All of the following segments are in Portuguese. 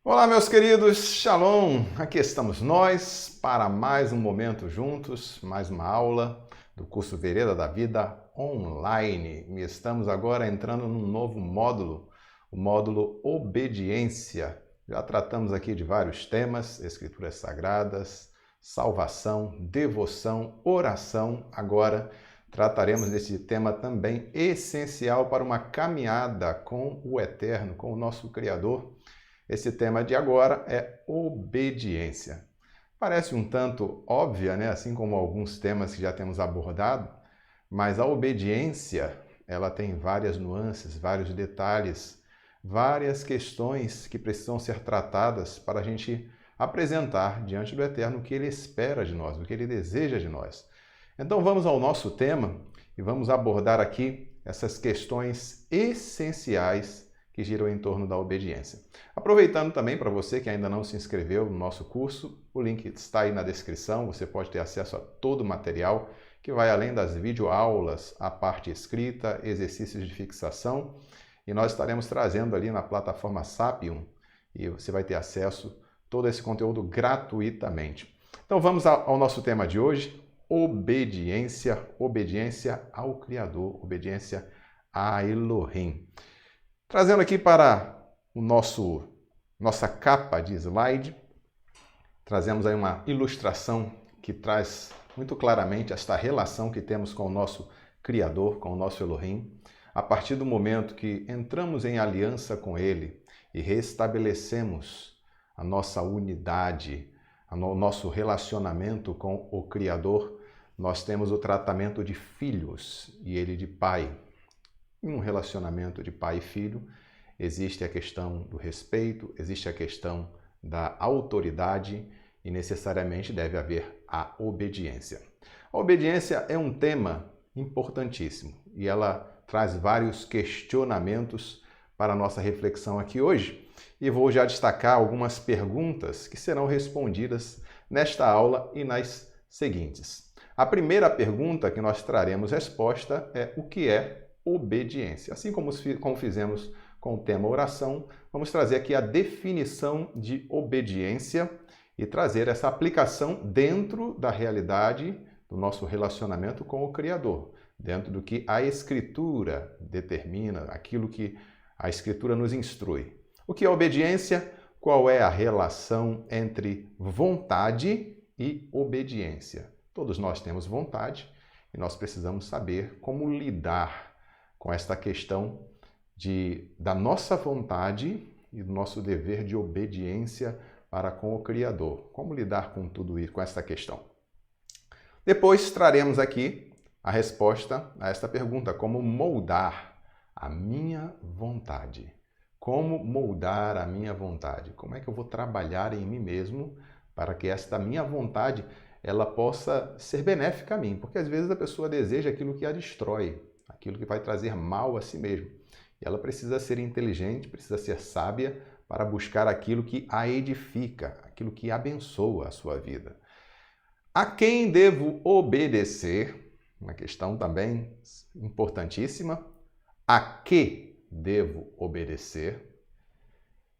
Olá, meus queridos, Shalom! Aqui estamos nós para mais um momento juntos, mais uma aula do curso Vereda da Vida online. E estamos agora entrando num novo módulo, o módulo Obediência. Já tratamos aqui de vários temas, Escrituras Sagradas, salvação, devoção, oração. Agora trataremos desse tema também essencial para uma caminhada com o Eterno, com o nosso Criador. Esse tema de agora é obediência. Parece um tanto óbvia, né? Assim como alguns temas que já temos abordado, mas a obediência, ela tem várias nuances, vários detalhes, várias questões que precisam ser tratadas para a gente apresentar diante do Eterno o que Ele espera de nós, o que Ele deseja de nós. Então vamos ao nosso tema e vamos abordar aqui essas questões essenciais que giram em torno da obediência. Aproveitando também para você que ainda não se inscreveu no nosso curso, o link está aí na descrição, você pode ter acesso a todo o material que vai além das videoaulas, a parte escrita, exercícios de fixação, e nós estaremos trazendo ali na plataforma Sapium e você vai ter acesso a todo esse conteúdo gratuitamente. Então vamos ao nosso tema de hoje, obediência, obediência ao Criador, obediência a Elohim. Trazendo aqui para o nossa capa de slide, trazemos aí uma ilustração que traz muito claramente esta relação que temos com o nosso Criador, com o nosso Elohim. A partir do momento que entramos em aliança com Ele e restabelecemos a nossa unidade, o nosso relacionamento com o Criador, nós temos o tratamento de filhos e Ele de pai. Em um relacionamento de pai e filho, existe a questão do respeito, existe a questão da autoridade e necessariamente deve haver a obediência. A obediência é um tema importantíssimo e ela traz vários questionamentos para a nossa reflexão aqui hoje. E vou já destacar algumas perguntas que serão respondidas nesta aula e nas seguintes. A primeira pergunta que nós traremos resposta é o que é obediência. Assim como fizemos com o tema oração, vamos trazer aqui a definição de obediência e trazer essa aplicação dentro da realidade do nosso relacionamento com o Criador, dentro do que a Escritura determina, aquilo que a Escritura nos instrui. O que é obediência? Qual é a relação entre vontade e obediência? Todos nós temos vontade e nós precisamos saber como lidar com esta questão da nossa vontade e do nosso dever de obediência para com o Criador. Como lidar com tudo isso, com esta questão? Depois traremos aqui a resposta a esta pergunta, como moldar a minha vontade. Como moldar a minha vontade? Como é que eu vou trabalhar em mim mesmo para que esta minha vontade ela possa ser benéfica a mim? Porque às vezes a pessoa deseja aquilo que a destrói, aquilo que vai trazer mal a si mesmo. E ela precisa ser inteligente, precisa ser sábia para buscar aquilo que a edifica, aquilo que abençoa a sua vida. A quem devo obedecer? Uma questão também importantíssima. A que devo obedecer?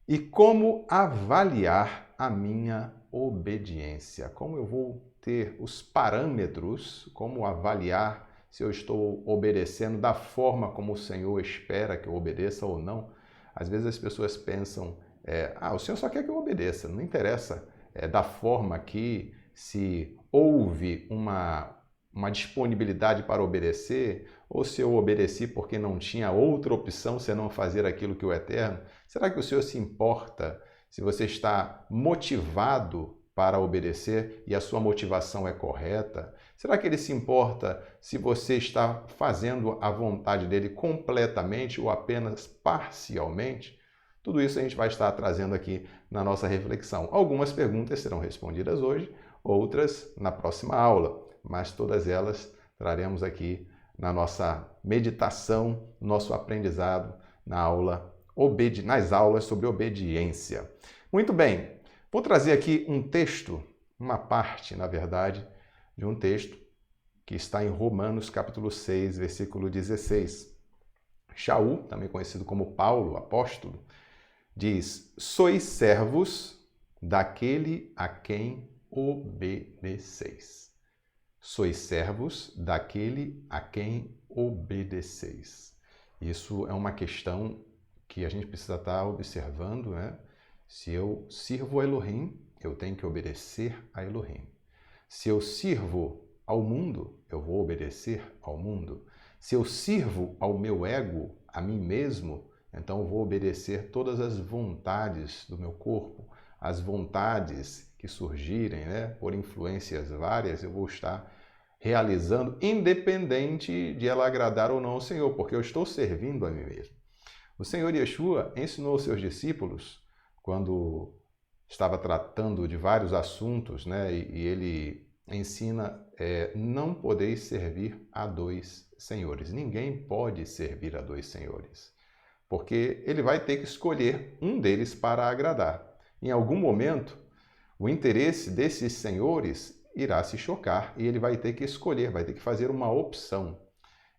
E como avaliar a minha obediência? Como eu vou ter os parâmetros, como avaliar se eu estou obedecendo da forma como o Senhor espera que eu obedeça ou não. Às vezes as pessoas pensam, o Senhor só quer que eu obedeça, não interessa da forma que se houve uma disponibilidade para obedecer, ou se eu obedeci porque não tinha outra opção senão fazer aquilo que o Eterno. Será que o Senhor se importa se você está motivado para obedecer e a sua motivação é correta? Será que ele se importa se você está fazendo a vontade dele completamente ou apenas parcialmente? Tudo isso a gente vai estar trazendo aqui na nossa reflexão. Algumas perguntas serão respondidas hoje, outras na próxima aula, mas todas elas traremos aqui na nossa meditação, nosso aprendizado nas aulas sobre obediência. Muito bem, vou trazer aqui um texto, uma parte, na verdade, de um texto que está em Romanos capítulo 6, versículo 16. Shaul, também conhecido como Paulo, apóstolo, diz: sois servos daquele a quem obedeceis. Sois servos daquele a quem obedeceis. Isso é uma questão que a gente precisa estar observando, né? Se eu sirvo a Elohim, eu tenho que obedecer a Elohim. Se eu sirvo ao mundo, eu vou obedecer ao mundo. Se eu sirvo ao meu ego, a mim mesmo, então eu vou obedecer todas as vontades do meu corpo, as vontades que surgirem, né, por influências várias, eu vou estar realizando, independente de ela agradar ou não ao Senhor, porque eu estou servindo a mim mesmo. O Senhor Yeshua ensinou aos seus discípulos, quando estava tratando de vários assuntos, né, e ele ensina, não podeis servir a dois senhores. Ninguém pode servir a dois senhores, porque ele vai ter que escolher um deles para agradar. Em algum momento, o interesse desses senhores irá se chocar e ele vai ter que escolher, vai ter que fazer uma opção.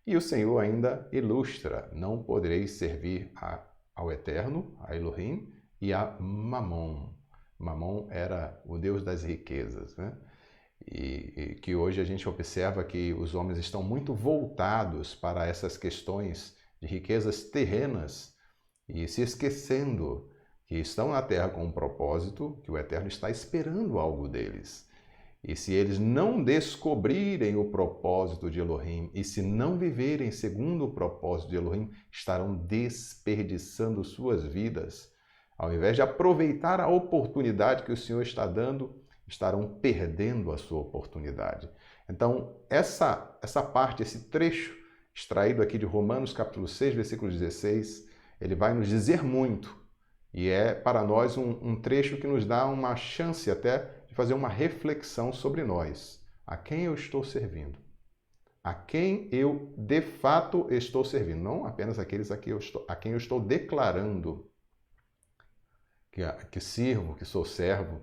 E o Senhor ainda ilustra: não podereis servir ao Eterno, a Elohim, e a Mamon. Mamon era o deus das riquezas, né? E que hoje a gente observa que os homens estão muito voltados para essas questões de riquezas terrenas e se esquecendo que estão na terra com um propósito, que o Eterno está esperando algo deles. E se eles não descobrirem o propósito de Elohim e se não viverem segundo o propósito de Elohim, estarão desperdiçando suas vidas. Ao invés de aproveitar a oportunidade que o Senhor está dando, estarão perdendo a sua oportunidade. Então, essa parte, esse trecho extraído aqui de Romanos capítulo 6, versículo 16, ele vai nos dizer muito. E é para nós um trecho que nos dá uma chance até de fazer uma reflexão sobre nós. A quem eu estou servindo? A quem eu de fato estou servindo? Não apenas aqueles a quem eu estou declarando que sirvo, que sou servo.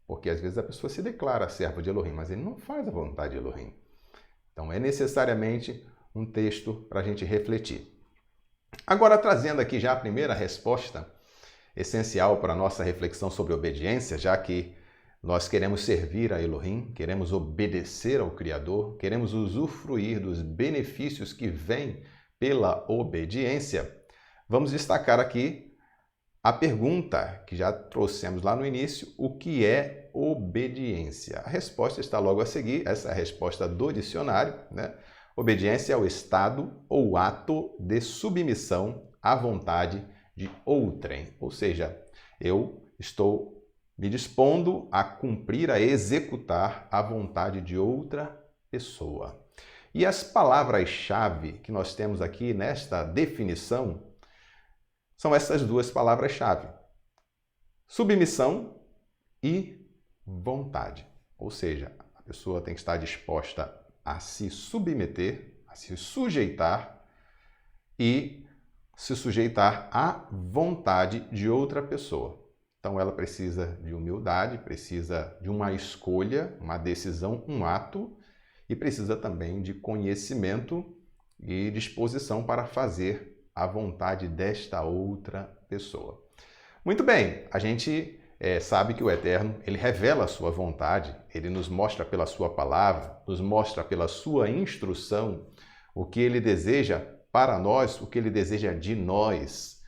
Porque às vezes a pessoa se declara servo de Elohim, mas ele não faz a vontade de Elohim. Então é necessariamente um texto para a gente refletir. Agora, trazendo aqui já a primeira resposta essencial para a nossa reflexão sobre obediência, já que nós queremos servir a Elohim, queremos obedecer ao Criador, queremos usufruir dos benefícios que vêm pela obediência, vamos destacar aqui a pergunta que já trouxemos lá no início: o que é obediência? A resposta está logo a seguir, essa é a resposta do dicionário, né? Obediência é o estado ou ato de submissão à vontade de outrem, ou seja, eu estou me dispondo a cumprir, a executar a vontade de outra pessoa. E as palavras-chave que nós temos aqui nesta definição são essas duas palavras-chave: submissão e vontade. Ou seja, a pessoa tem que estar disposta a se submeter, a se sujeitar e se sujeitar à vontade de outra pessoa. Então ela precisa de humildade, precisa de uma escolha, uma decisão, um ato, e precisa também de conhecimento e disposição para fazer a vontade desta outra pessoa. Muito bem, a gente sabe que o Eterno, ele revela a sua vontade, ele nos mostra pela sua palavra, nos mostra pela sua instrução o que ele deseja para nós, o que ele deseja de nós.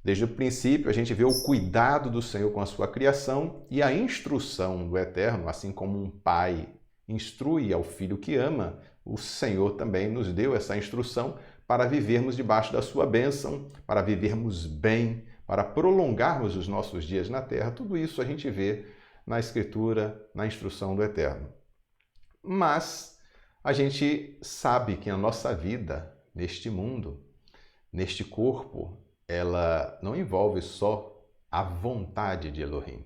Desde o princípio, a gente vê o cuidado do Senhor com a sua criação e a instrução do Eterno, assim como um pai instrui ao filho que ama, o Senhor também nos deu essa instrução para vivermos debaixo da sua bênção, para vivermos bem, para prolongarmos os nossos dias na terra. Tudo isso a gente vê na Escritura, na instrução do Eterno. Mas a gente sabe que a nossa vida neste mundo, neste corpo, ela não envolve só a vontade de Elohim.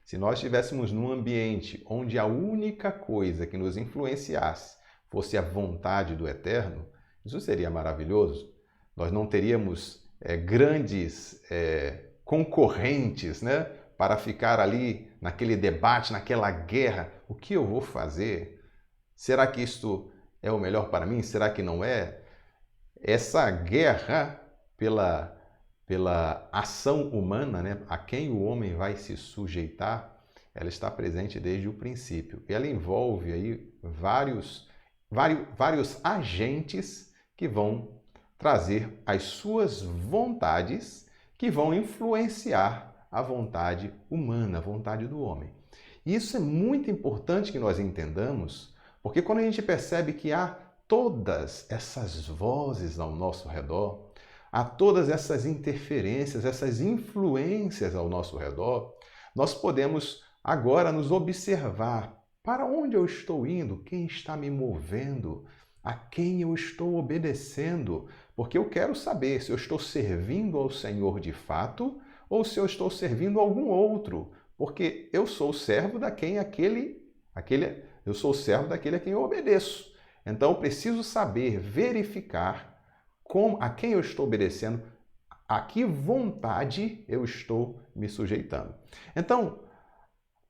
Se nós estivéssemos num ambiente onde a única coisa que nos influenciasse fosse a vontade do Eterno, isso seria maravilhoso. Nós não teríamos grandes concorrentes, né, para ficar ali naquele debate, naquela guerra. O que eu vou fazer? Será que isto é o melhor para mim? Será que não é? Essa guerra pela pela ação humana, né, a quem o homem vai se sujeitar, ela está presente desde o princípio. E ela envolve aí vários agentes que vão trazer as suas vontades, que vão influenciar a vontade humana, a vontade do homem. E isso é muito importante que nós entendamos, porque quando a gente percebe que há todas essas vozes ao nosso redor, há todas essas interferências, essas influências ao nosso redor, nós podemos agora nos observar. Para onde eu estou indo? Quem está me movendo? A quem eu estou obedecendo? Porque eu quero saber se eu estou servindo ao Senhor de fato ou se eu estou servindo a algum outro. Porque eu sou servo a quem eu obedeço. Então eu preciso saber verificar a quem eu estou obedecendo, a que vontade eu estou me sujeitando. Então,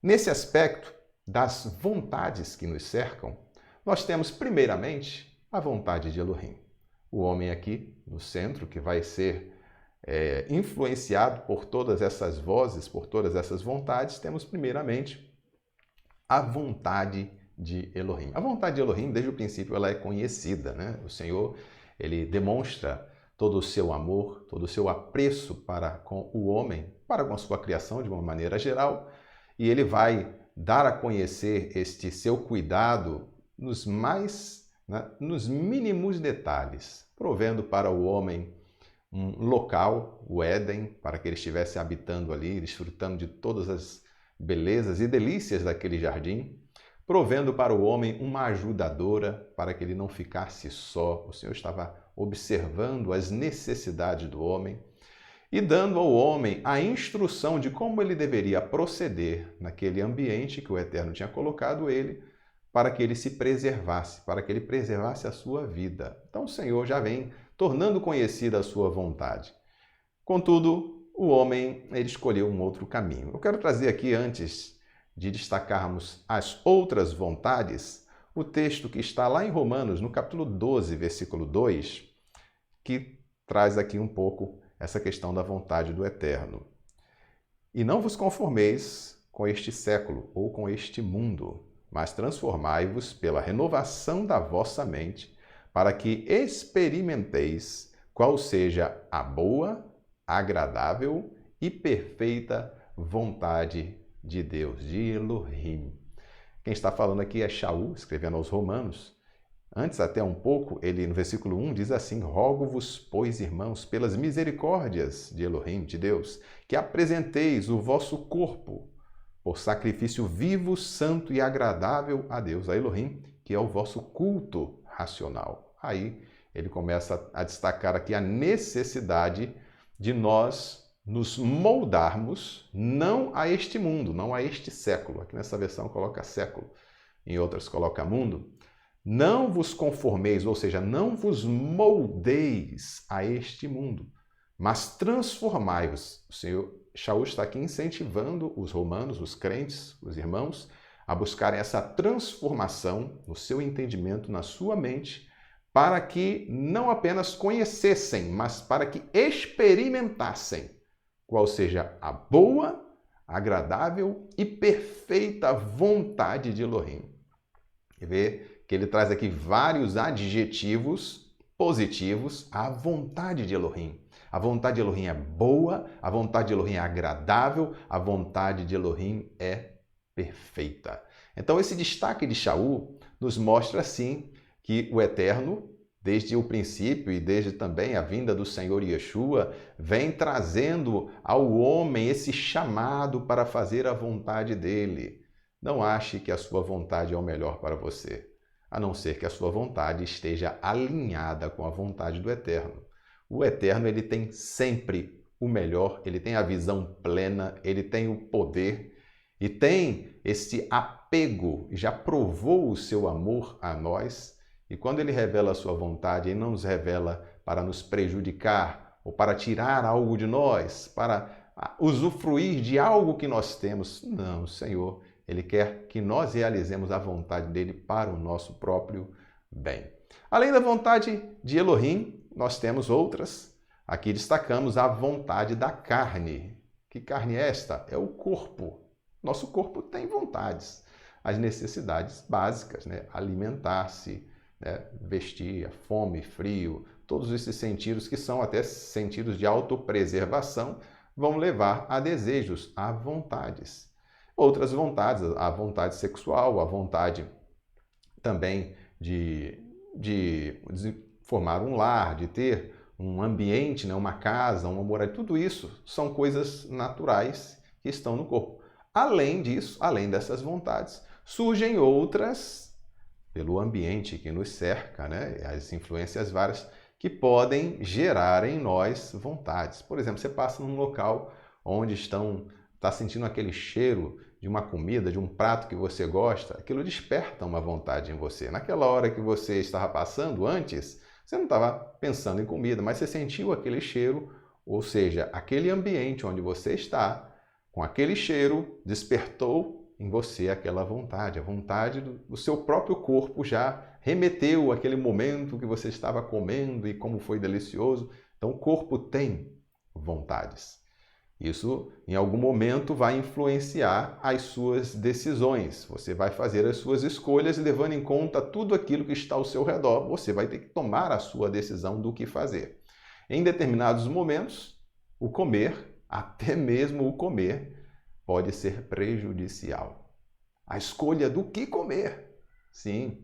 nesse aspecto das vontades que nos cercam, nós temos primeiramente a vontade de Elohim. O homem aqui no centro que vai ser influenciado por todas essas vozes, por todas essas vontades, temos primeiramente a vontade de Elohim. A vontade de Elohim, desde o princípio, ela é conhecida, né? O Senhor, ele demonstra todo o seu amor, todo o seu apreço para com o homem, para com a sua criação de uma maneira geral, e ele vai dar a conhecer este seu cuidado nos mínimos detalhes, provendo para o homem um local, o Éden, para que ele estivesse habitando ali, desfrutando de todas as belezas e delícias daquele jardim, provendo para o homem uma ajudadora para que ele não ficasse só. O Senhor estava observando as necessidades do homem e dando ao homem a instrução de como ele deveria proceder naquele ambiente que o Eterno tinha colocado ele, para que ele se preservasse, para que ele preservasse a sua vida. Então o Senhor já vem tornando conhecida a sua vontade. Contudo, o homem ele escolheu um outro caminho. Eu quero trazer aqui, antes de destacarmos as outras vontades, o texto que está lá em Romanos, no capítulo 12, versículo 2, que traz aqui um pouco essa questão da vontade do Eterno. E não vos conformeis com este século ou com este mundo, mas transformai-vos pela renovação da vossa mente, para que experimenteis qual seja a boa, agradável e perfeita vontade de Deus, de Elohim. Quem está falando aqui é Shaul, escrevendo aos Romanos. Antes, até um pouco, ele no versículo 1 diz assim: rogo-vos, pois, irmãos, pelas misericórdias de Elohim, de Deus, que apresenteis o vosso corpo por sacrifício vivo, santo e agradável a Deus, a Elohim, que é o vosso culto racional. Aí ele começa a destacar aqui a necessidade de nós nos moldarmos não a este mundo, não a este século. Aqui nessa versão coloca século, em outras coloca mundo. Não vos conformeis, ou seja, não vos moldeis a este mundo, mas transformai-vos. O Senhor Shaul está aqui incentivando os romanos, os crentes, os irmãos, a buscarem essa transformação no seu entendimento, na sua mente, para que não apenas conhecessem, mas para que experimentassem qual seja a boa, agradável e perfeita vontade de Elohim. E vê que ele traz aqui vários adjetivos positivos à vontade de Elohim. A vontade de Elohim é boa, a vontade de Elohim é agradável, a vontade de Elohim é perfeita. Então esse destaque de Shaul nos mostra assim que o Eterno, desde o princípio e desde também a vinda do Senhor Yeshua, vem trazendo ao homem esse chamado para fazer a vontade dele. Não ache que a sua vontade é o melhor para você, a não ser que a sua vontade esteja alinhada com a vontade do Eterno. O Eterno, ele tem sempre o melhor, ele tem a visão plena, ele tem o poder e tem esse apego, já provou o seu amor a nós. E quando ele revela a sua vontade, ele não nos revela para nos prejudicar ou para tirar algo de nós, para usufruir de algo que nós temos. Não, o Senhor, ele quer que nós realizemos a vontade dele para o nosso próprio bem. Além da vontade de Elohim, nós temos outras. Aqui destacamos a vontade da carne. Que carne é esta? É o corpo. Nosso corpo tem vontades, as necessidades básicas, né? Alimentar-se, né? Vestir, fome, frio, todos esses sentidos que são até sentidos de autopreservação vão levar a desejos, a vontades. Outras vontades, a vontade sexual, a vontade também de formar um lar, de ter um ambiente, né, uma casa, uma moradia, tudo isso são coisas naturais que estão no corpo. Além disso, além dessas vontades, surgem outras pelo ambiente que nos cerca, né, as influências várias que podem gerar em nós vontades. Por exemplo, você passa num local onde está sentindo aquele cheiro de uma comida, de um prato que você gosta, aquilo desperta uma vontade em você. Naquela hora que você estava passando antes, você não estava pensando em comida, mas você sentiu aquele cheiro, ou seja, aquele ambiente onde você está, com aquele cheiro, despertou em você aquela vontade. A vontade do seu próprio corpo já remeteu àquele momento que você estava comendo e como foi delicioso. Então, o corpo tem vontades. Isso, em algum momento, vai influenciar as suas decisões. Você vai fazer as suas escolhas levando em conta tudo aquilo que está ao seu redor. Você vai ter que tomar a sua decisão do que fazer. Em determinados momentos, o comer, até mesmo o comer, pode ser prejudicial. A escolha do que comer, sim,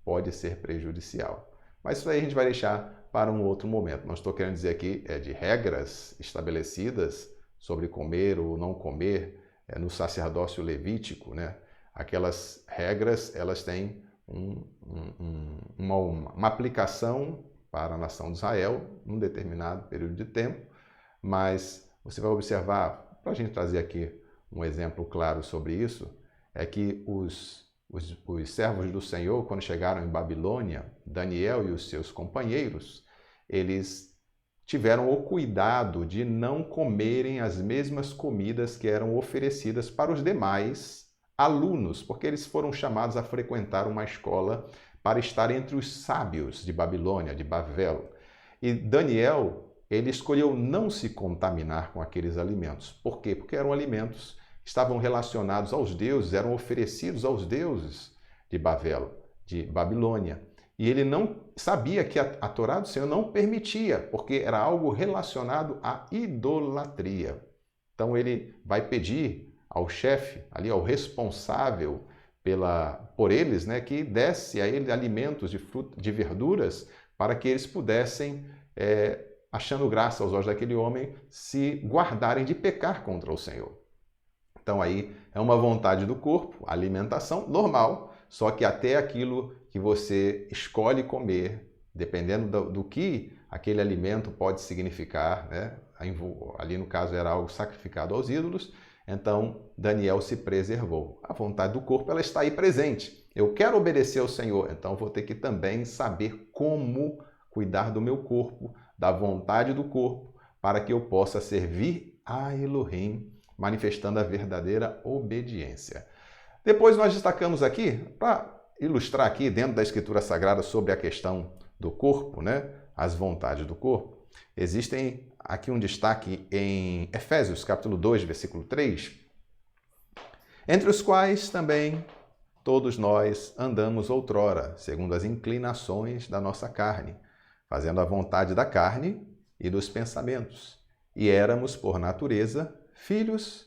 pode ser prejudicial. Mas isso aí a gente vai deixar para um outro momento. Não estou querendo dizer aqui de regras estabelecidas sobre comer ou não comer no sacerdócio levítico, né? Aquelas regras, elas têm uma aplicação para a nação de Israel num determinado período de tempo, mas você vai observar, para a gente trazer aqui um exemplo claro sobre isso, é que os servos do Senhor, quando chegaram em Babilônia, Daniel e os seus companheiros, eles tiveram o cuidado de não comerem as mesmas comidas que eram oferecidas para os demais alunos, porque eles foram chamados a frequentar uma escola para estar entre os sábios de Babilônia, de Babel. E Daniel, ele escolheu não se contaminar com aqueles alimentos. Por quê? Porque eram alimentos que estavam relacionados aos deuses, eram oferecidos aos deuses de Babel, de Babilônia. E ele não sabia que a Torá do Senhor não permitia, porque era algo relacionado à idolatria. Então ele vai pedir ao chefe, ali ao responsável por eles, né, que desse a ele alimentos de verduras para que eles pudessem, achando graça aos olhos daquele homem, se guardarem de pecar contra o Senhor. Então aí é uma vontade do corpo, alimentação normal, só que até aquilo que você escolhe comer, dependendo do que aquele alimento pode significar, né? Ali no caso era algo sacrificado aos ídolos, então Daniel se preservou. A vontade do corpo, ela está aí presente. Eu quero obedecer ao Senhor, então vou ter que também saber como cuidar do meu corpo, da vontade do corpo, para que eu possa servir a Elohim, manifestando a verdadeira obediência. Depois nós destacamos aqui, para ilustrar aqui dentro da Escritura Sagrada sobre a questão do corpo, né? As vontades do corpo. Existem aqui um destaque em Efésios, capítulo 2, versículo 3, entre os quais também todos nós andamos outrora, segundo as inclinações da nossa carne, fazendo a vontade da carne e dos pensamentos, e éramos, por natureza, filhos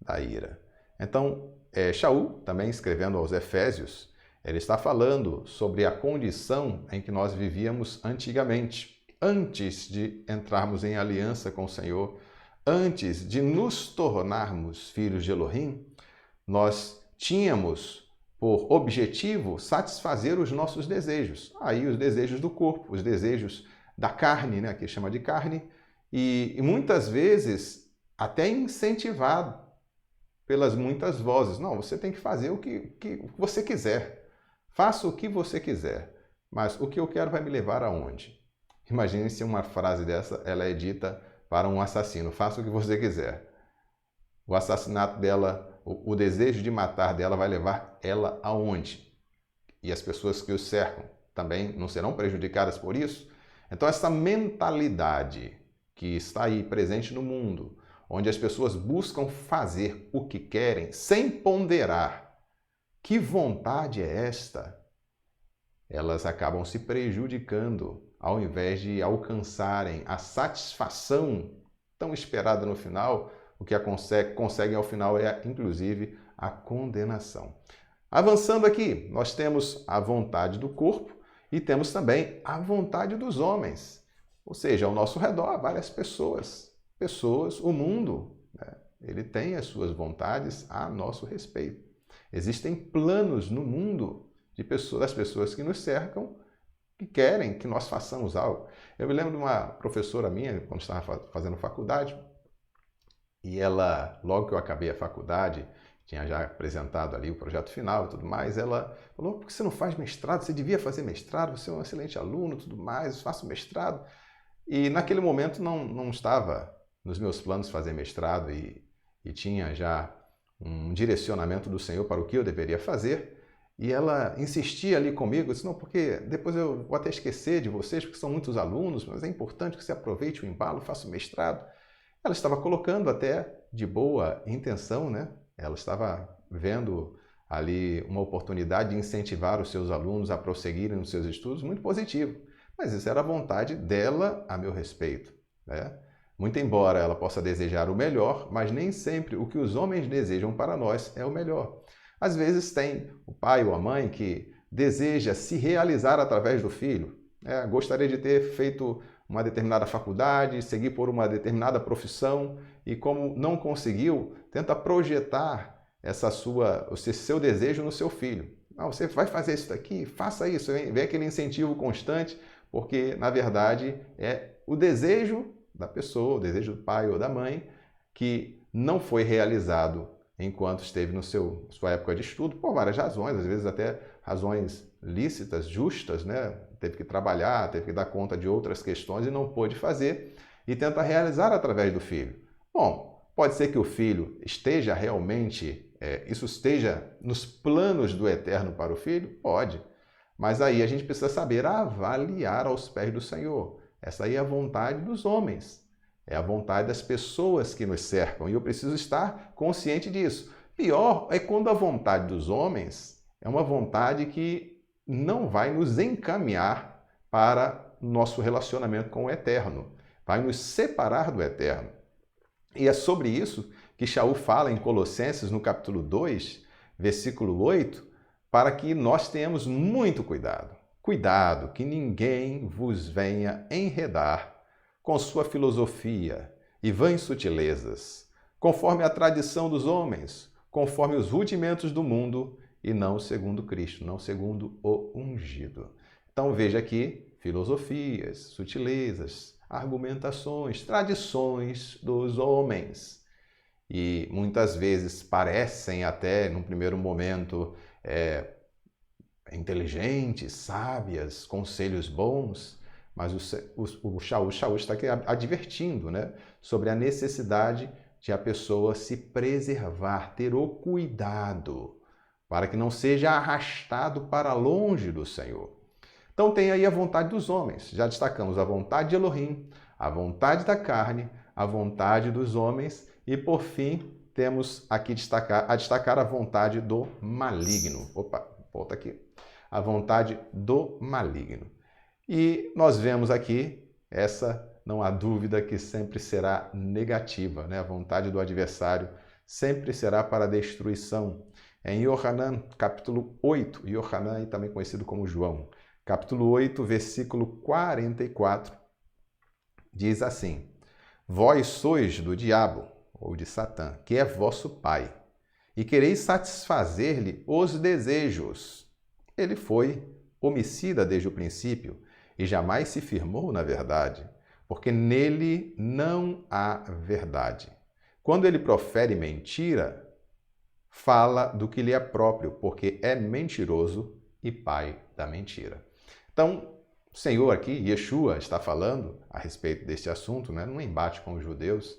da ira. Então, Shaul, também escrevendo aos Efésios, ele está falando sobre a condição em que nós vivíamos antigamente, antes de entrarmos em aliança com o Senhor, antes de nos tornarmos filhos de Elohim, nós tínhamos por objetivo satisfazer os nossos desejos. Aí os desejos do corpo, os desejos da carne, né, que chama de carne, e muitas vezes até incentivado pelas muitas vozes. Não, você tem que fazer o que você quiser. Faça o que você quiser. Mas o que eu quero vai me levar aonde? Imagine se uma frase dessa ela é dita para um assassino. Faça o que você quiser. O assassinato dela, o desejo de matar dela vai levar ela aonde? E as pessoas que o cercam também não serão prejudicadas por isso? Então essa mentalidade que está aí presente no mundo, onde as pessoas buscam fazer o que querem sem ponderar que vontade é esta, elas acabam se prejudicando ao invés de alcançarem a satisfação tão esperada no final. O que conseguem ao final é, inclusive, a condenação. Avançando aqui, nós temos a vontade do corpo e temos também a vontade dos homens. Ou seja, ao nosso redor há várias pessoas, o mundo, né? Ele tem as suas vontades a nosso respeito. Existem planos no mundo das pessoas que nos cercam, que querem que nós façamos algo. Eu me lembro de uma professora minha, quando estava fazendo faculdade, e ela, logo que eu acabei a faculdade, tinha já apresentado ali o projeto final e tudo mais, ela falou: por que você não faz mestrado? Você devia fazer mestrado, você é um excelente aluno e tudo mais, faça o mestrado. E naquele momento não estava nos meus planos fazer mestrado e tinha já um direcionamento do Senhor para o que eu deveria fazer. E ela insistia ali comigo, disse: não, porque depois eu vou até esquecer de vocês, porque são muitos alunos, mas é importante que você aproveite o embalo, faça o mestrado. Ela estava colocando até de boa intenção, né? Ela estava vendo ali uma oportunidade de incentivar os seus alunos a prosseguirem nos seus estudos, muito positivo. Mas isso era a vontade dela a meu respeito, né? Muito embora ela possa desejar o melhor, mas nem sempre o que os homens desejam para nós é o melhor. Às vezes tem o pai ou a mãe que deseja se realizar através do filho. Gostaria de ter feito uma determinada faculdade, seguir por uma determinada profissão e, como não conseguiu, tenta projetar esse seu desejo no seu filho. Não, você vai fazer isso daqui, faça isso, vem aquele incentivo constante, porque na verdade é o desejo da pessoa, o desejo do pai ou da mãe que não foi realizado enquanto esteve na sua época de estudo, por várias razões, às vezes até razões lícitas, justas, né? Teve que trabalhar, teve que dar conta de outras questões e não pôde fazer, e tenta realizar através do filho. Bom, pode ser que o filho esteja realmente, isso esteja nos planos do eterno para o filho? Pode, mas aí a gente precisa saber avaliar aos pés do Senhor. Essa aí é a vontade dos homens. É a vontade das pessoas que nos cercam e eu preciso estar consciente disso. Pior é quando a vontade dos homens é uma vontade que não vai nos encaminhar para nosso relacionamento com o Eterno, vai nos separar do Eterno. E é sobre isso que Shaul fala em Colossenses, no capítulo 2, versículo 8, para que nós tenhamos muito cuidado. Cuidado, que ninguém vos venha enredar com sua filosofia e vãs sutilezas, conforme a tradição dos homens, conforme os rudimentos do mundo, e não segundo Cristo, não segundo o ungido. Então veja aqui, filosofias, sutilezas, argumentações, tradições dos homens. E muitas vezes parecem até, num primeiro momento, inteligentes, sábias, conselhos bons, mas o Shaul está aqui advertindo, né, sobre a necessidade de a pessoa se preservar, ter o cuidado, para que não seja arrastado para longe do Senhor. Então tem aí a vontade dos homens. Já destacamos a vontade de Elohim, a vontade da carne, a vontade dos homens e, por fim, temos aqui a destacar a vontade do maligno. Opa, volta aqui. A vontade do maligno. E nós vemos aqui, essa não há dúvida que sempre será negativa, né? A vontade do adversário sempre será para a destruição. Em Yohanan, capítulo 8, Yohanan, também conhecido como João, capítulo 8, versículo 44, diz assim: Vós sois do diabo, ou de Satã, que é vosso pai, e quereis satisfazer-lhe os desejos. Ele foi homicida desde o princípio e jamais se firmou na verdade, porque nele não há verdade. Quando ele profere mentira, fala do que lhe é próprio, porque é mentiroso e pai da mentira. Então, o Senhor aqui, Yeshua, está falando a respeito deste assunto, né, num embate com os judeus.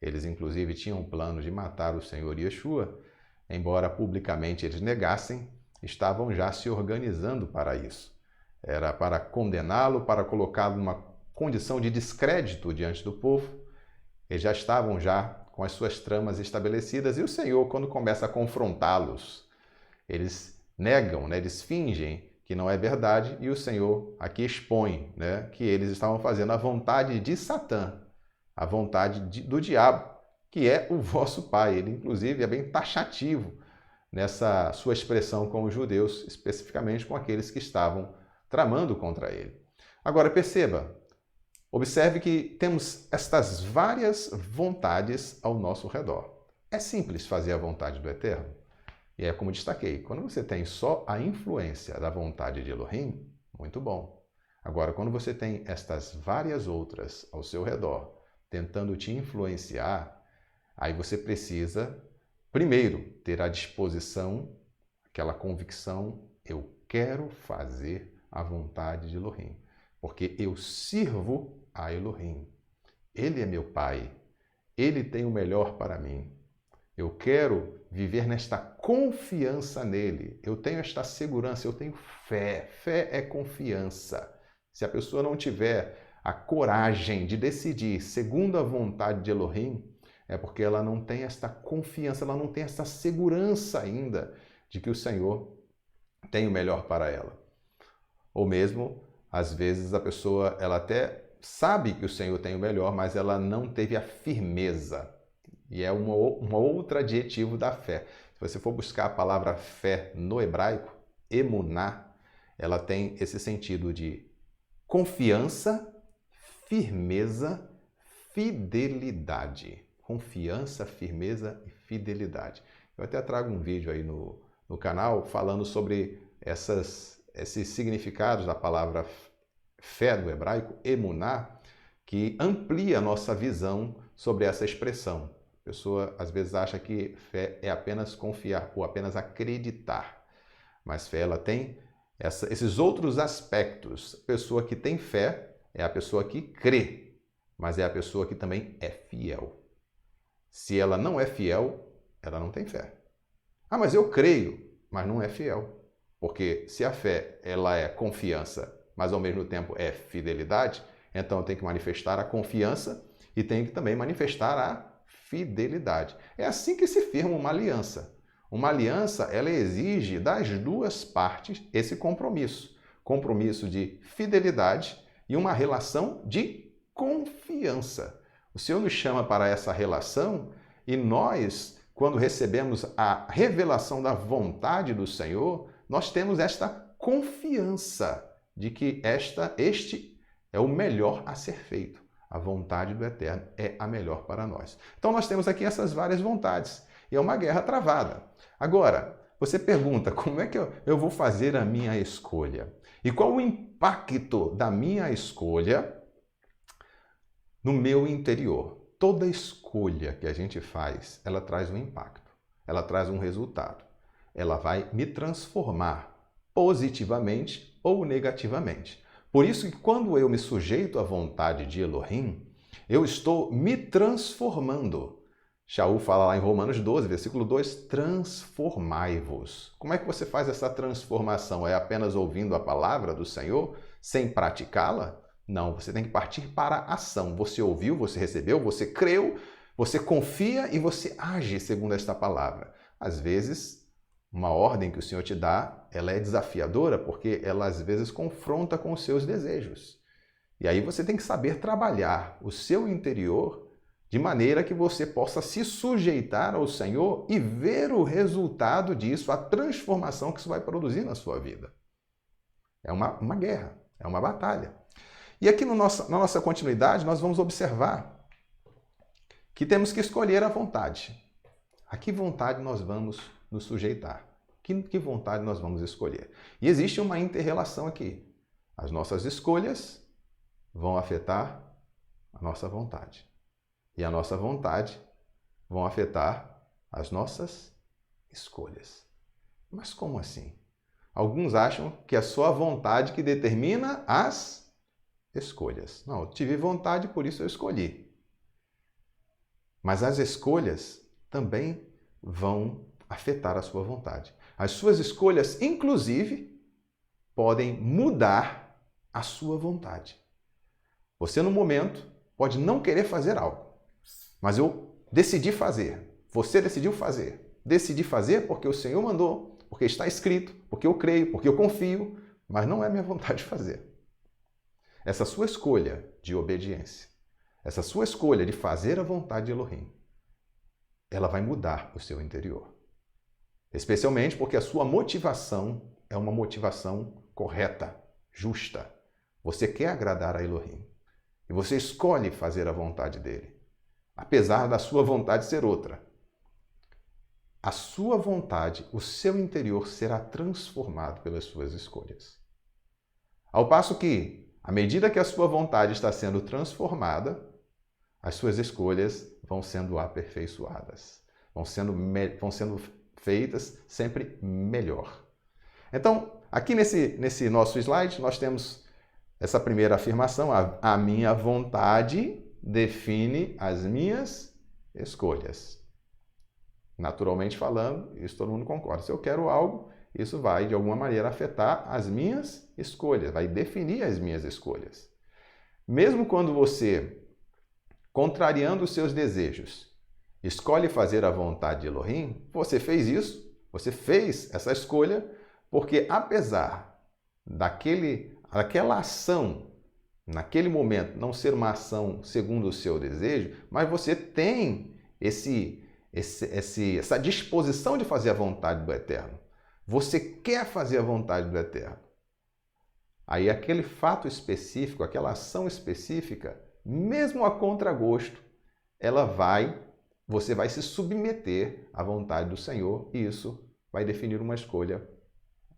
Eles, inclusive, tinham um plano de matar o Senhor Yeshua, embora publicamente eles negassem, estavam já se organizando para isso. Era para condená-lo, para colocá-lo numa condição de descrédito diante do povo. Eles já estavam com as suas tramas estabelecidas e o Senhor, quando começa a confrontá-los, eles negam, né? Eles fingem que não é verdade e o Senhor aqui expõe, né, que eles estavam fazendo a vontade de Satã, a vontade do diabo, que é o vosso pai. Ele, inclusive, é bem taxativo nessa sua expressão com os judeus, especificamente com aqueles que estavam tramando contra ele. Agora, perceba, observe que temos estas várias vontades ao nosso redor. É simples fazer a vontade do Eterno? E é como destaquei, quando você tem só a influência da vontade de Elohim, muito bom. Agora, quando você tem estas várias outras ao seu redor, tentando te influenciar, aí você precisa, primeiro, ter a disposição, aquela convicção, eu quero fazer a vontade de Elohim, porque eu sirvo a Elohim. Ele é meu Pai, Ele tem o melhor para mim. Eu quero viver nesta confiança nele. Eu tenho esta segurança, eu tenho fé. Fé é confiança. Se a pessoa não tiver a coragem de decidir segundo a vontade de Elohim, é porque ela não tem esta confiança, ela não tem esta segurança ainda de que o Senhor tem o melhor para ela. Ou mesmo, às vezes, a pessoa ela até sabe que o Senhor tem o melhor, mas ela não teve a firmeza. E é um outro adjetivo da fé. Se você for buscar a palavra fé no hebraico, emuná, ela tem esse sentido de confiança, firmeza, fidelidade. Confiança, firmeza e fidelidade. Eu até trago um vídeo aí no canal falando sobre esses significados da palavra fé no hebraico, emuná, que amplia a nossa visão sobre essa expressão. A pessoa às vezes acha que fé é apenas confiar ou apenas acreditar, mas fé ela tem esses outros aspectos. A pessoa que tem fé é a pessoa que crê, mas é a pessoa que também é fiel. Se ela não é fiel, ela não tem fé. Ah, mas eu creio, mas não é fiel. Porque se a fé ela é confiança, mas ao mesmo tempo é fidelidade, então tem que manifestar a confiança e tem que também manifestar a fidelidade. É assim que se firma uma aliança. Uma aliança, ela exige das duas partes esse compromisso. Compromisso de fidelidade e uma relação de confiança. O Senhor nos chama para essa relação e nós, quando recebemos a revelação da vontade do Senhor, nós temos esta confiança de que este é o melhor a ser feito. A vontade do Eterno é a melhor para nós. Então nós temos aqui essas várias vontades. E é uma guerra travada. Agora, você pergunta, como é que eu vou fazer a minha escolha? E qual o impacto da minha escolha no meu interior? Toda escolha que a gente faz, ela traz um impacto. Ela traz um resultado. Ela vai me transformar positivamente ou negativamente. Por isso que quando eu me sujeito à vontade de Elohim, eu estou me transformando. Shaul fala lá em Romanos 12, versículo 2, transformai-vos. Como é que você faz essa transformação? É apenas ouvindo a palavra do Senhor, sem praticá-la? Não, você tem que partir para a ação. Você ouviu, você recebeu, você creu, você confia e você age segundo esta palavra. Às vezes, uma ordem que o Senhor te dá, ela é desafiadora porque ela às vezes confronta com os seus desejos. E aí você tem que saber trabalhar o seu interior de maneira que você possa se sujeitar ao Senhor e ver o resultado disso, a transformação que isso vai produzir na sua vida. É uma guerra, é uma batalha. E aqui na nossa continuidade nós vamos observar que temos que escolher a vontade. A que vontade nós vamos nos sujeitar? Que vontade nós vamos escolher? E existe uma inter-relação aqui. As nossas escolhas vão afetar a nossa vontade. E a nossa vontade vão afetar as nossas escolhas. Mas como assim? Alguns acham que é só a vontade que determina as escolhas. Não, eu tive vontade, por isso eu escolhi. Mas as escolhas também vão afetar a sua vontade. As suas escolhas, inclusive, podem mudar a sua vontade. Você, no momento, pode não querer fazer algo, mas eu decidi fazer. Você decidiu fazer. Decidi fazer porque o Senhor mandou, porque está escrito, porque eu creio, porque eu confio, mas não é minha vontade de fazer. Essa sua escolha de obediência, essa sua escolha de fazer a vontade de Elohim, ela vai mudar o seu interior. Especialmente porque a sua motivação é uma motivação correta, justa. Você quer agradar a Elohim e você escolhe fazer a vontade dele, apesar da sua vontade ser outra. A sua vontade, o seu interior será transformado pelas suas escolhas. Ao passo que, à medida que a sua vontade está sendo transformada, as suas escolhas vão sendo aperfeiçoadas, vão sendo feitas sempre melhor. Então, aqui nesse nosso slide, nós temos essa primeira afirmação: a minha vontade define as minhas escolhas. Naturalmente falando, isso todo mundo concorda. Se eu quero algo, isso vai, de alguma maneira, afetar as minhas escolhas, vai definir as minhas escolhas. Mesmo quando você, contrariando os seus desejos, escolhe fazer a vontade de Elohim, você fez isso, você fez essa escolha, porque apesar daquela ação, naquele momento, não ser uma ação segundo o seu desejo, mas você tem essa disposição de fazer a vontade do Eterno. Você quer fazer a vontade do Eterno. Aí aquele fato específico, aquela ação específica, mesmo a contragosto, você vai se submeter à vontade do Senhor e isso vai definir uma escolha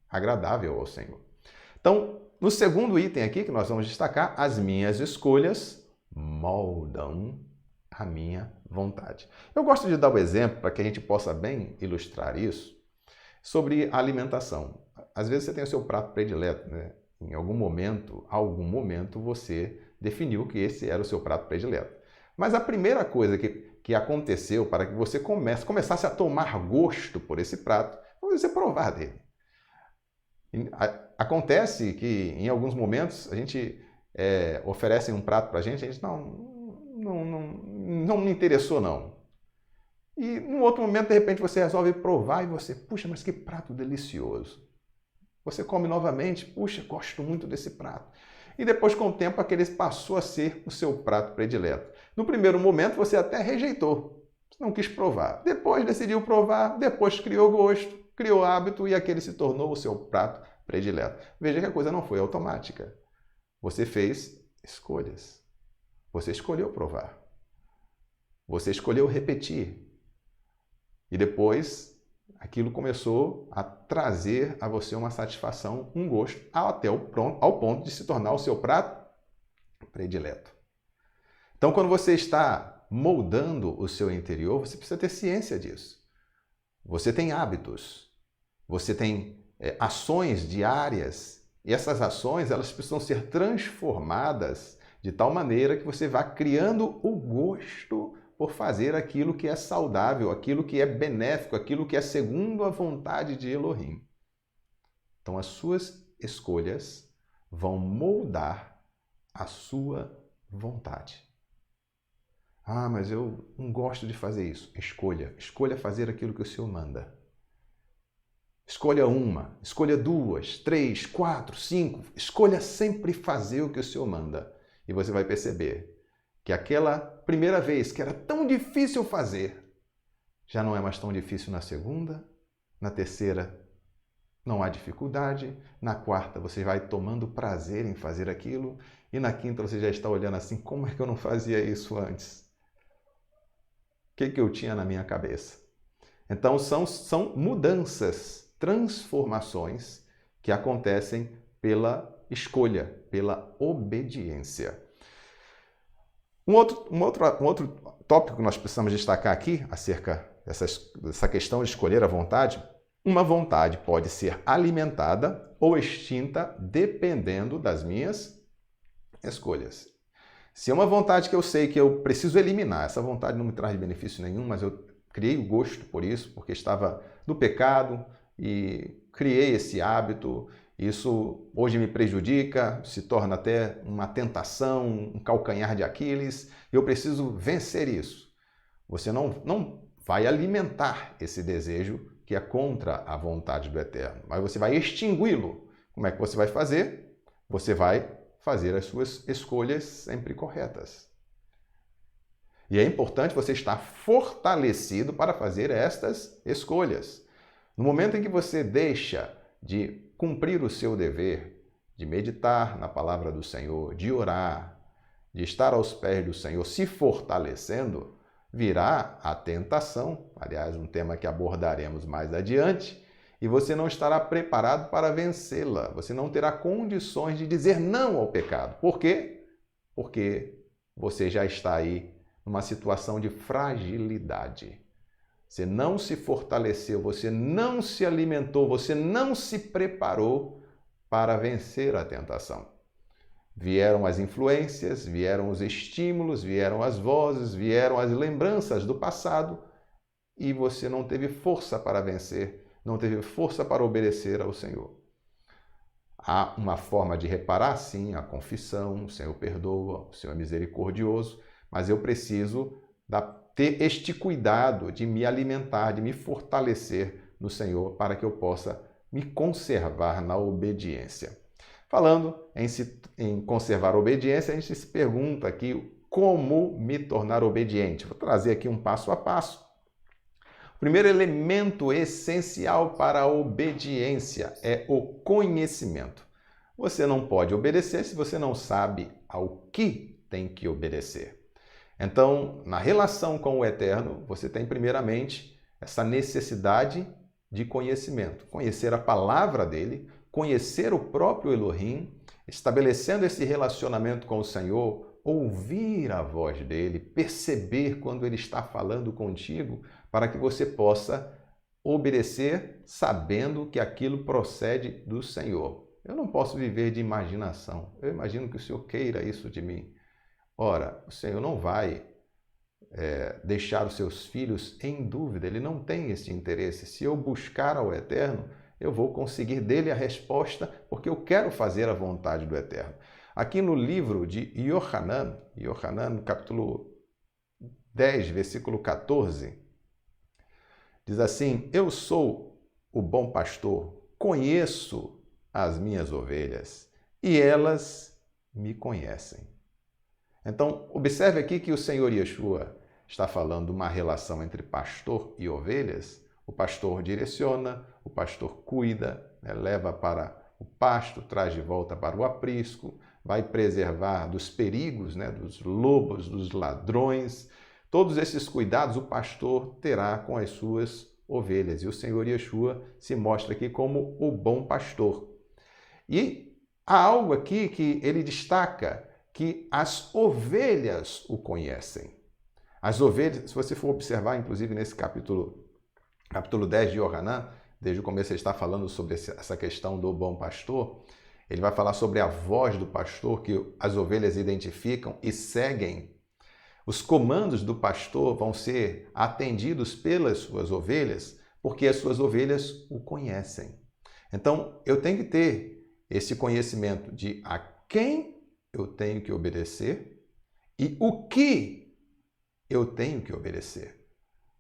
agradável ao Senhor. Então, no segundo item aqui que nós vamos destacar, as minhas escolhas moldam a minha vontade. Eu gosto de dar o exemplo para que a gente possa bem ilustrar isso sobre a alimentação. Às vezes você tem o seu prato predileto, né? Em algum momento você definiu que esse era o seu prato predileto. Mas a primeira coisa que aconteceu para que você começasse a tomar gosto por esse prato foi você provar dele. Acontece que em alguns momentos a gente oferece um prato para a gente não me interessou não. E num outro momento, de repente, você resolve provar e você, puxa, mas que prato delicioso. Você come novamente, puxa, gosto muito desse prato. E depois, com o tempo, aquele passou a ser o seu prato predileto. No primeiro momento, você até rejeitou, não quis provar. Depois decidiu provar, depois criou gosto, criou hábito e aquele se tornou o seu prato predileto. Veja que a coisa não foi automática. Você fez escolhas. Você escolheu provar. Você escolheu repetir. E depois, aquilo começou a trazer a você uma satisfação, um gosto, ao ponto de se tornar o seu prato predileto. Então, quando você está moldando o seu interior, você precisa ter ciência disso. Você tem hábitos, você tem ações diárias, e essas ações elas precisam ser transformadas de tal maneira que você vá criando o gosto por fazer aquilo que é saudável, aquilo que é benéfico, aquilo que é segundo a vontade de Elohim. Então, as suas escolhas vão moldar a sua vontade. Ah, mas eu não gosto de fazer isso. Escolha fazer aquilo que o Senhor manda. Escolha uma, escolha duas, 3, 4, 5. Escolha sempre fazer o que o Senhor manda. E você vai perceber que aquela primeira vez que era tão difícil fazer, já não é mais tão difícil na segunda, na terceira não há dificuldade, na quarta você vai tomando prazer em fazer aquilo e na quinta você já está olhando assim, como é que eu não fazia isso antes? O que eu tinha na minha cabeça? Então são mudanças, transformações que acontecem pela escolha, pela obediência. Um outro tópico que nós precisamos destacar aqui, acerca dessa questão de escolher a vontade, uma vontade pode ser alimentada ou extinta dependendo das minhas escolhas. Se é uma vontade que eu sei que eu preciso eliminar, essa vontade não me traz benefício nenhum, mas eu criei o gosto por isso, porque estava no pecado e criei esse hábito Isso hoje me prejudica, se torna até uma tentação, um calcanhar de Aquiles. Eu preciso vencer isso. Você não vai alimentar esse desejo que é contra a vontade do Eterno, mas você vai extingui-lo. Como é que você vai fazer? Você vai fazer as suas escolhas sempre corretas. E é importante você estar fortalecido para fazer estas escolhas. No momento em que você deixa de cumprir o seu dever, de meditar na palavra do Senhor, de orar, de estar aos pés do Senhor, se fortalecendo, virá a tentação, aliás, um tema que abordaremos mais adiante, e você não estará preparado para vencê-la. Você não terá condições de dizer não ao pecado. Por quê? Porque você já está aí numa situação de fragilidade. Você não se fortaleceu, você não se alimentou, você não se preparou para vencer a tentação. Vieram as influências, vieram os estímulos, vieram as vozes, vieram as lembranças do passado e você não teve força para vencer, não teve força para obedecer ao Senhor. Há uma forma de reparar, sim, a confissão, o Senhor perdoa, o Senhor é misericordioso, mas eu preciso ter este cuidado de me alimentar, de me fortalecer no Senhor para que eu possa me conservar na obediência. Falando em conservar a obediência, a gente se pergunta aqui como me tornar obediente. Vou trazer aqui um passo a passo. O primeiro elemento essencial para a obediência é o conhecimento. Você não pode obedecer se você não sabe ao que tem que obedecer. Então, na relação com o Eterno, você tem primeiramente essa necessidade de conhecimento. Conhecer a palavra dele, conhecer o próprio Elohim, estabelecendo esse relacionamento com o Senhor, ouvir a voz dele, perceber quando ele está falando contigo, para que você possa obedecer sabendo que aquilo procede do Senhor. Eu não posso viver de imaginação. Eu imagino que o Senhor queira isso de mim. Ora, o Senhor não vai deixar os seus filhos em dúvida, ele não tem esse interesse. Se eu buscar ao Eterno, eu vou conseguir dele a resposta, porque eu quero fazer a vontade do Eterno. Aqui no livro de Yohanan, no capítulo 10, versículo 14, diz assim: Eu sou o bom pastor, conheço as minhas ovelhas e elas me conhecem. Então, observe aqui que o Senhor Yeshua está falando de uma relação entre pastor e ovelhas. O pastor direciona, o pastor cuida, leva para o pasto, traz de volta para o aprisco, vai preservar dos perigos, dos lobos, dos ladrões. Todos esses cuidados o pastor terá com as suas ovelhas. E o Senhor Yeshua se mostra aqui como o bom pastor. E há algo aqui que ele destaca, que as ovelhas o conhecem. As ovelhas, se você for observar, inclusive nesse capítulo 10 de Yohanan, desde o começo ele está falando sobre essa questão do bom pastor, ele vai falar sobre a voz do pastor que as ovelhas identificam e seguem. Os comandos do pastor vão ser atendidos pelas suas ovelhas, porque as suas ovelhas o conhecem. Então, eu tenho que ter esse conhecimento de a quem eu tenho que obedecer e o que eu tenho que obedecer.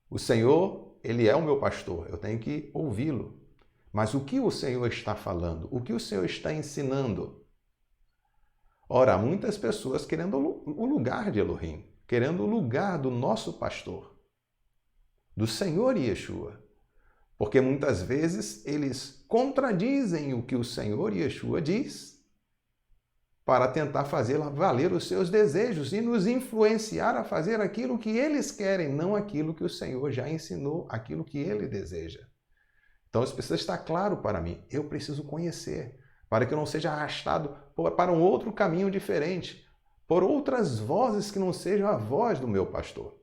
O Senhor, ele é o meu pastor, eu tenho que ouvi-lo. Mas o que o Senhor está falando? O que o Senhor está ensinando? Ora, há muitas pessoas querendo o lugar de Elohim, querendo o lugar do nosso pastor, do Senhor Yeshua. Porque muitas vezes eles contradizem o que o Senhor Yeshua diz para tentar fazer valer os seus desejos e nos influenciar a fazer aquilo que eles querem, não aquilo que o Senhor já ensinou, aquilo que ele deseja. Então isso precisa estar claro para mim. Eu preciso conhecer, para que eu não seja arrastado para um outro caminho diferente, por outras vozes que não sejam a voz do meu pastor.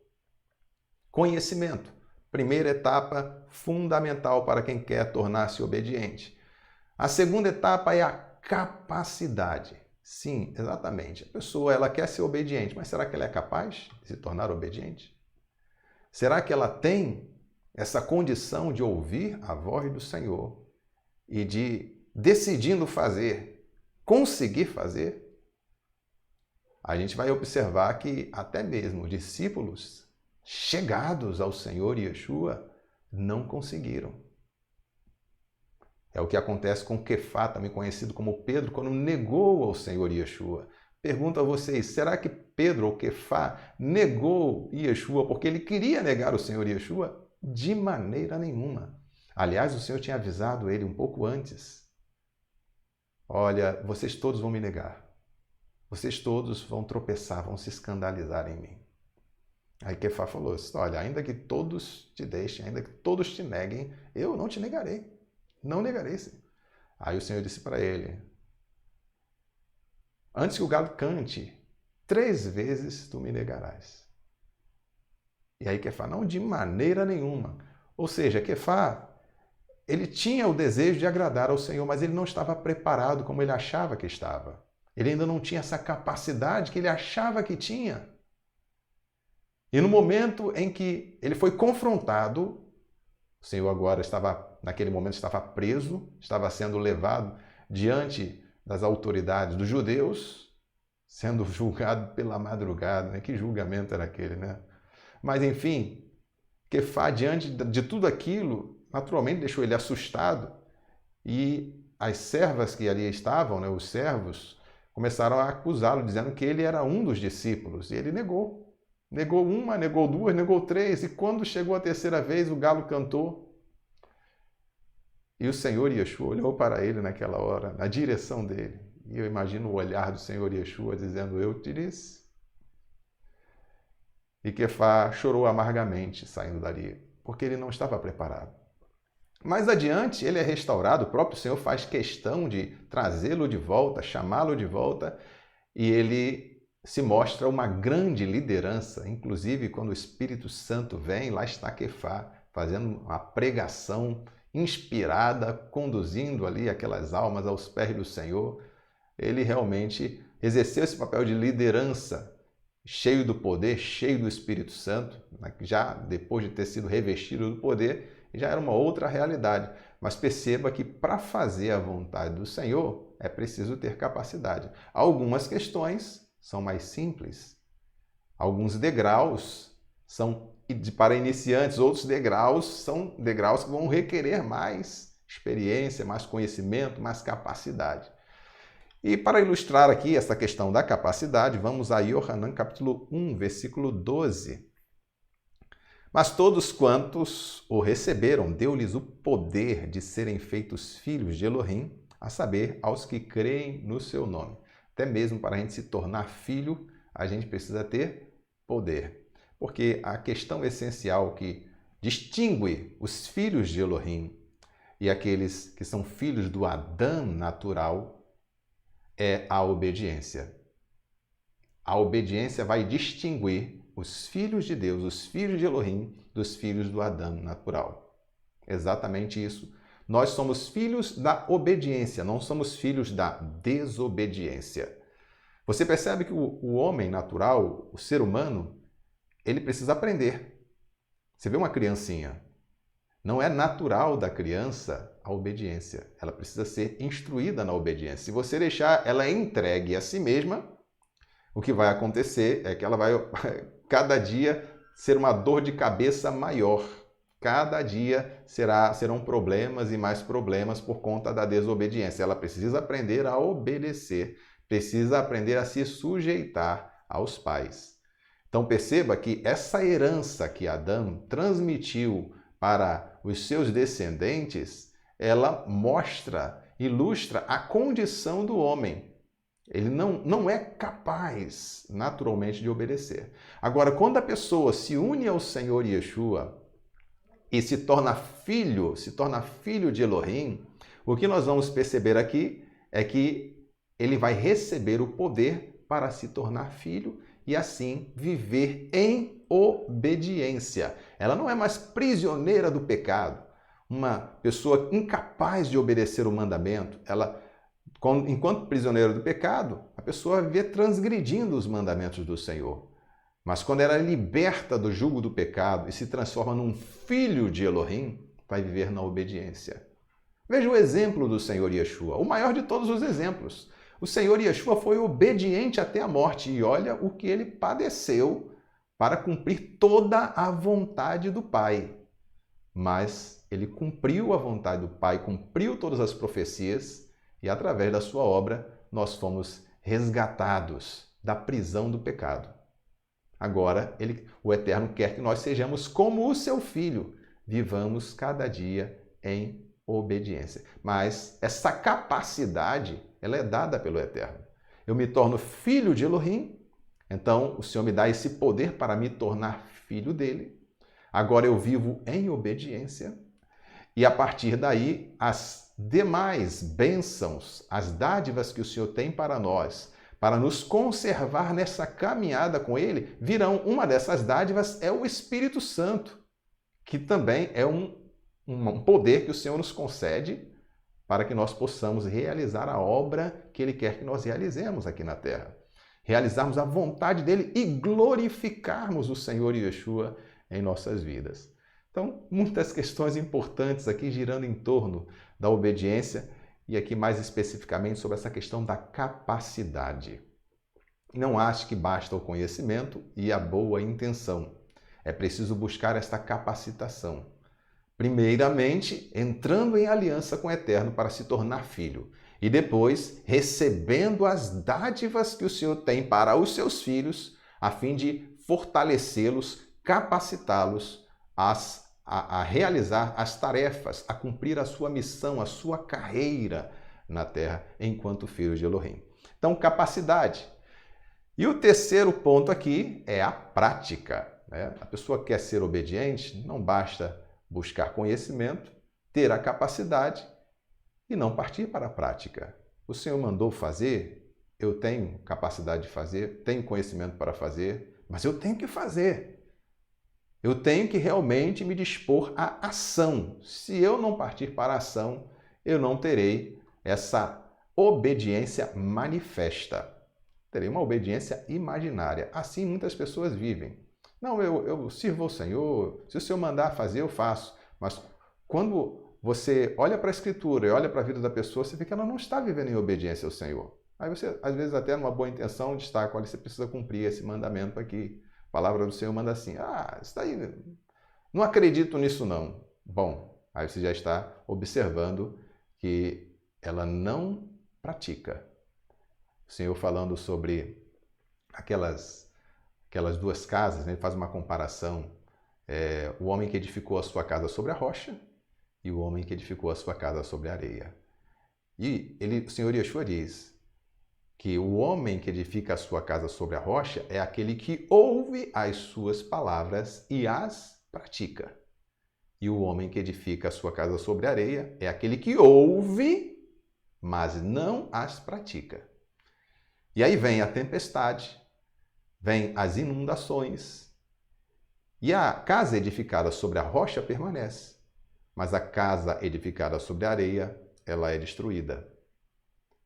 Conhecimento. Primeira etapa fundamental para quem quer tornar-se obediente. A segunda etapa é a capacidade. Sim, exatamente. A pessoa ela quer ser obediente, mas será que ela é capaz de se tornar obediente? Será que ela tem essa condição de ouvir a voz do Senhor e de decidindo fazer, conseguir fazer, a gente vai observar que até mesmo discípulos chegados ao Senhor Yeshua não conseguiram. É o que acontece com Quefá, também conhecido como Pedro, quando negou ao Senhor Yeshua. Pergunto a vocês, será que Pedro ou Quefá negou Yeshua porque ele queria negar o Senhor Yeshua? De maneira nenhuma. Aliás, o Senhor tinha avisado ele um pouco antes. Olha, vocês todos vão me negar. Vocês todos vão tropeçar, vão se escandalizar em mim. Aí Quefá falou, olha, ainda que todos te deixem, ainda que todos te neguem, eu não te negarei. Não negarei, sim. Aí o Senhor disse para ele, antes que o galo cante, 3 vezes tu me negarás. E aí Quefá, não, de maneira nenhuma. Ou seja, Quefá, ele tinha o desejo de agradar ao Senhor, mas ele não estava preparado como ele achava que estava. Ele ainda não tinha essa capacidade que ele achava que tinha. E no momento em que ele foi confrontado, o Senhor agora naquele momento estava preso, estava sendo levado diante das autoridades dos judeus, sendo julgado pela madrugada. Que julgamento era aquele, né? Mas enfim, Quefá, diante de tudo aquilo, naturalmente deixou ele assustado e as servas que ali estavam, né, os servos, começaram a acusá-lo, dizendo que ele era um dos discípulos. E ele negou. Negou uma, negou 2, negou 3. E quando chegou a 3ª vez, o galo cantou. E o Senhor Yeshua olhou para ele naquela hora, na direção dele. E eu imagino o olhar do Senhor Yeshua dizendo, eu te disse. E Quefá chorou amargamente saindo dali, porque ele não estava preparado. Mais adiante, ele é restaurado, o próprio Senhor faz questão de trazê-lo de volta, chamá-lo de volta, e ele se mostra uma grande liderança, inclusive quando o Espírito Santo vem, lá está Quefá, fazendo uma pregação inspirada, conduzindo ali aquelas almas aos pés do Senhor. Ele realmente exerceu esse papel de liderança, cheio do poder, cheio do Espírito Santo, já depois de ter sido revestido do poder, já era uma outra realidade. Mas perceba que para fazer a vontade do Senhor é preciso ter capacidade. Algumas questões são mais simples. Alguns degraus são para iniciantes, outros degraus são degraus que vão requerer mais experiência, mais conhecimento, mais capacidade. E para ilustrar aqui essa questão da capacidade, vamos a Yohanan capítulo 1, versículo 12. Mas todos quantos o receberam, deu-lhes o poder de serem feitos filhos de Elohim, a saber, aos que creem no seu nome. Até mesmo para a gente se tornar filho, a gente precisa ter poder. Porque a questão essencial que distingue os filhos de Elohim e aqueles que são filhos do Adão natural é a obediência. A obediência vai distinguir os filhos de Deus, os filhos de Elohim, dos filhos do Adão natural. Exatamente isso. Nós somos filhos da obediência, não somos filhos da desobediência. Você percebe que o homem natural, o ser humano, ele precisa aprender. Você vê uma criancinha, não é natural da criança a obediência. Ela precisa ser instruída na obediência. Se você deixar ela entregue a si mesma, o que vai acontecer é que ela vai, cada dia, ser uma dor de cabeça maior. Cada dia serão problemas e mais problemas por conta da desobediência. Ela precisa aprender a obedecer, precisa aprender a se sujeitar aos pais. Então perceba que essa herança que Adão transmitiu para os seus descendentes, ela mostra, ilustra a condição do homem. Ele não é capaz naturalmente de obedecer. Agora, quando a pessoa se une ao Senhor Yeshua e se torna filho de Elohim, o que nós vamos perceber aqui é que ele vai receber o poder para se tornar filho e assim viver em obediência. Ela não é mais prisioneira do pecado, uma pessoa incapaz de obedecer o mandamento. Enquanto prisioneira do pecado, a pessoa vive transgredindo os mandamentos do Senhor. Mas quando ela é liberta do jugo do pecado e se transforma num filho de Elohim, vai viver na obediência. Veja o exemplo do Senhor Yeshua, o maior de todos os exemplos. O Senhor Yeshua foi obediente até a morte e olha o que ele padeceu para cumprir toda a vontade do Pai. Mas ele cumpriu a vontade do Pai, cumpriu todas as profecias e através da sua obra nós fomos resgatados da prisão do pecado. Agora, o Eterno quer que nós sejamos como o seu Filho, vivamos cada dia em obediência. Mas essa capacidade, ela é dada pelo Eterno. Eu me torno filho de Elohim, então o Senhor me dá esse poder para me tornar filho dele. Agora eu vivo em obediência e a partir daí as demais bênçãos, as dádivas que o Senhor tem para nós, para nos conservar nessa caminhada com Ele, virão. Uma dessas dádivas é o Espírito Santo, que também é um poder que o Senhor nos concede para que nós possamos realizar a obra que Ele quer que nós realizemos aqui na Terra. Realizarmos a vontade dEle e glorificarmos o Senhor Yeshua em nossas vidas. Então, muitas questões importantes aqui girando em torno da obediência e aqui mais especificamente sobre essa questão da capacidade. Não ache que basta o conhecimento e a boa intenção. É preciso buscar esta capacitação. Primeiramente, entrando em aliança com o Eterno para se tornar filho. E depois, recebendo as dádivas que o Senhor tem para os seus filhos, a fim de fortalecê-los, capacitá-los a realizar as tarefas, a cumprir a sua missão, a sua carreira na terra enquanto filhos de Elohim. Então, capacidade. E o terceiro ponto aqui é a prática. A pessoa quer ser obediente, não basta buscar conhecimento, ter a capacidade e não partir para a prática. O Senhor mandou fazer, eu tenho capacidade de fazer, tenho conhecimento para fazer, mas eu tenho que fazer. Eu tenho que realmente me dispor à ação. Se eu não partir para a ação, eu não terei essa obediência manifesta. Terei uma obediência imaginária. Assim muitas pessoas vivem. Não, eu sirvo ao Senhor, se o Senhor mandar fazer, eu faço. Mas quando você olha para a Escritura e olha para a vida da pessoa, você vê que ela não está vivendo em obediência ao Senhor. Aí você, às vezes, até numa boa intenção, destaca, olha, você precisa cumprir esse mandamento aqui. A palavra do Senhor manda assim, isso daí, não acredito nisso não. Bom, aí você já está observando que ela não pratica. O Senhor falando sobre aquelas duas casas, né? Ele faz uma comparação. O homem que edificou a sua casa sobre a rocha e o homem que edificou a sua casa sobre a areia. E o Senhor Yeshua diz que o homem que edifica a sua casa sobre a rocha é aquele que ouve as suas palavras e as pratica. E o homem que edifica a sua casa sobre a areia é aquele que ouve, mas não as pratica. E aí vem a tempestade, vem as inundações, e a casa edificada sobre a rocha permanece, mas a casa edificada sobre a areia, ela é destruída.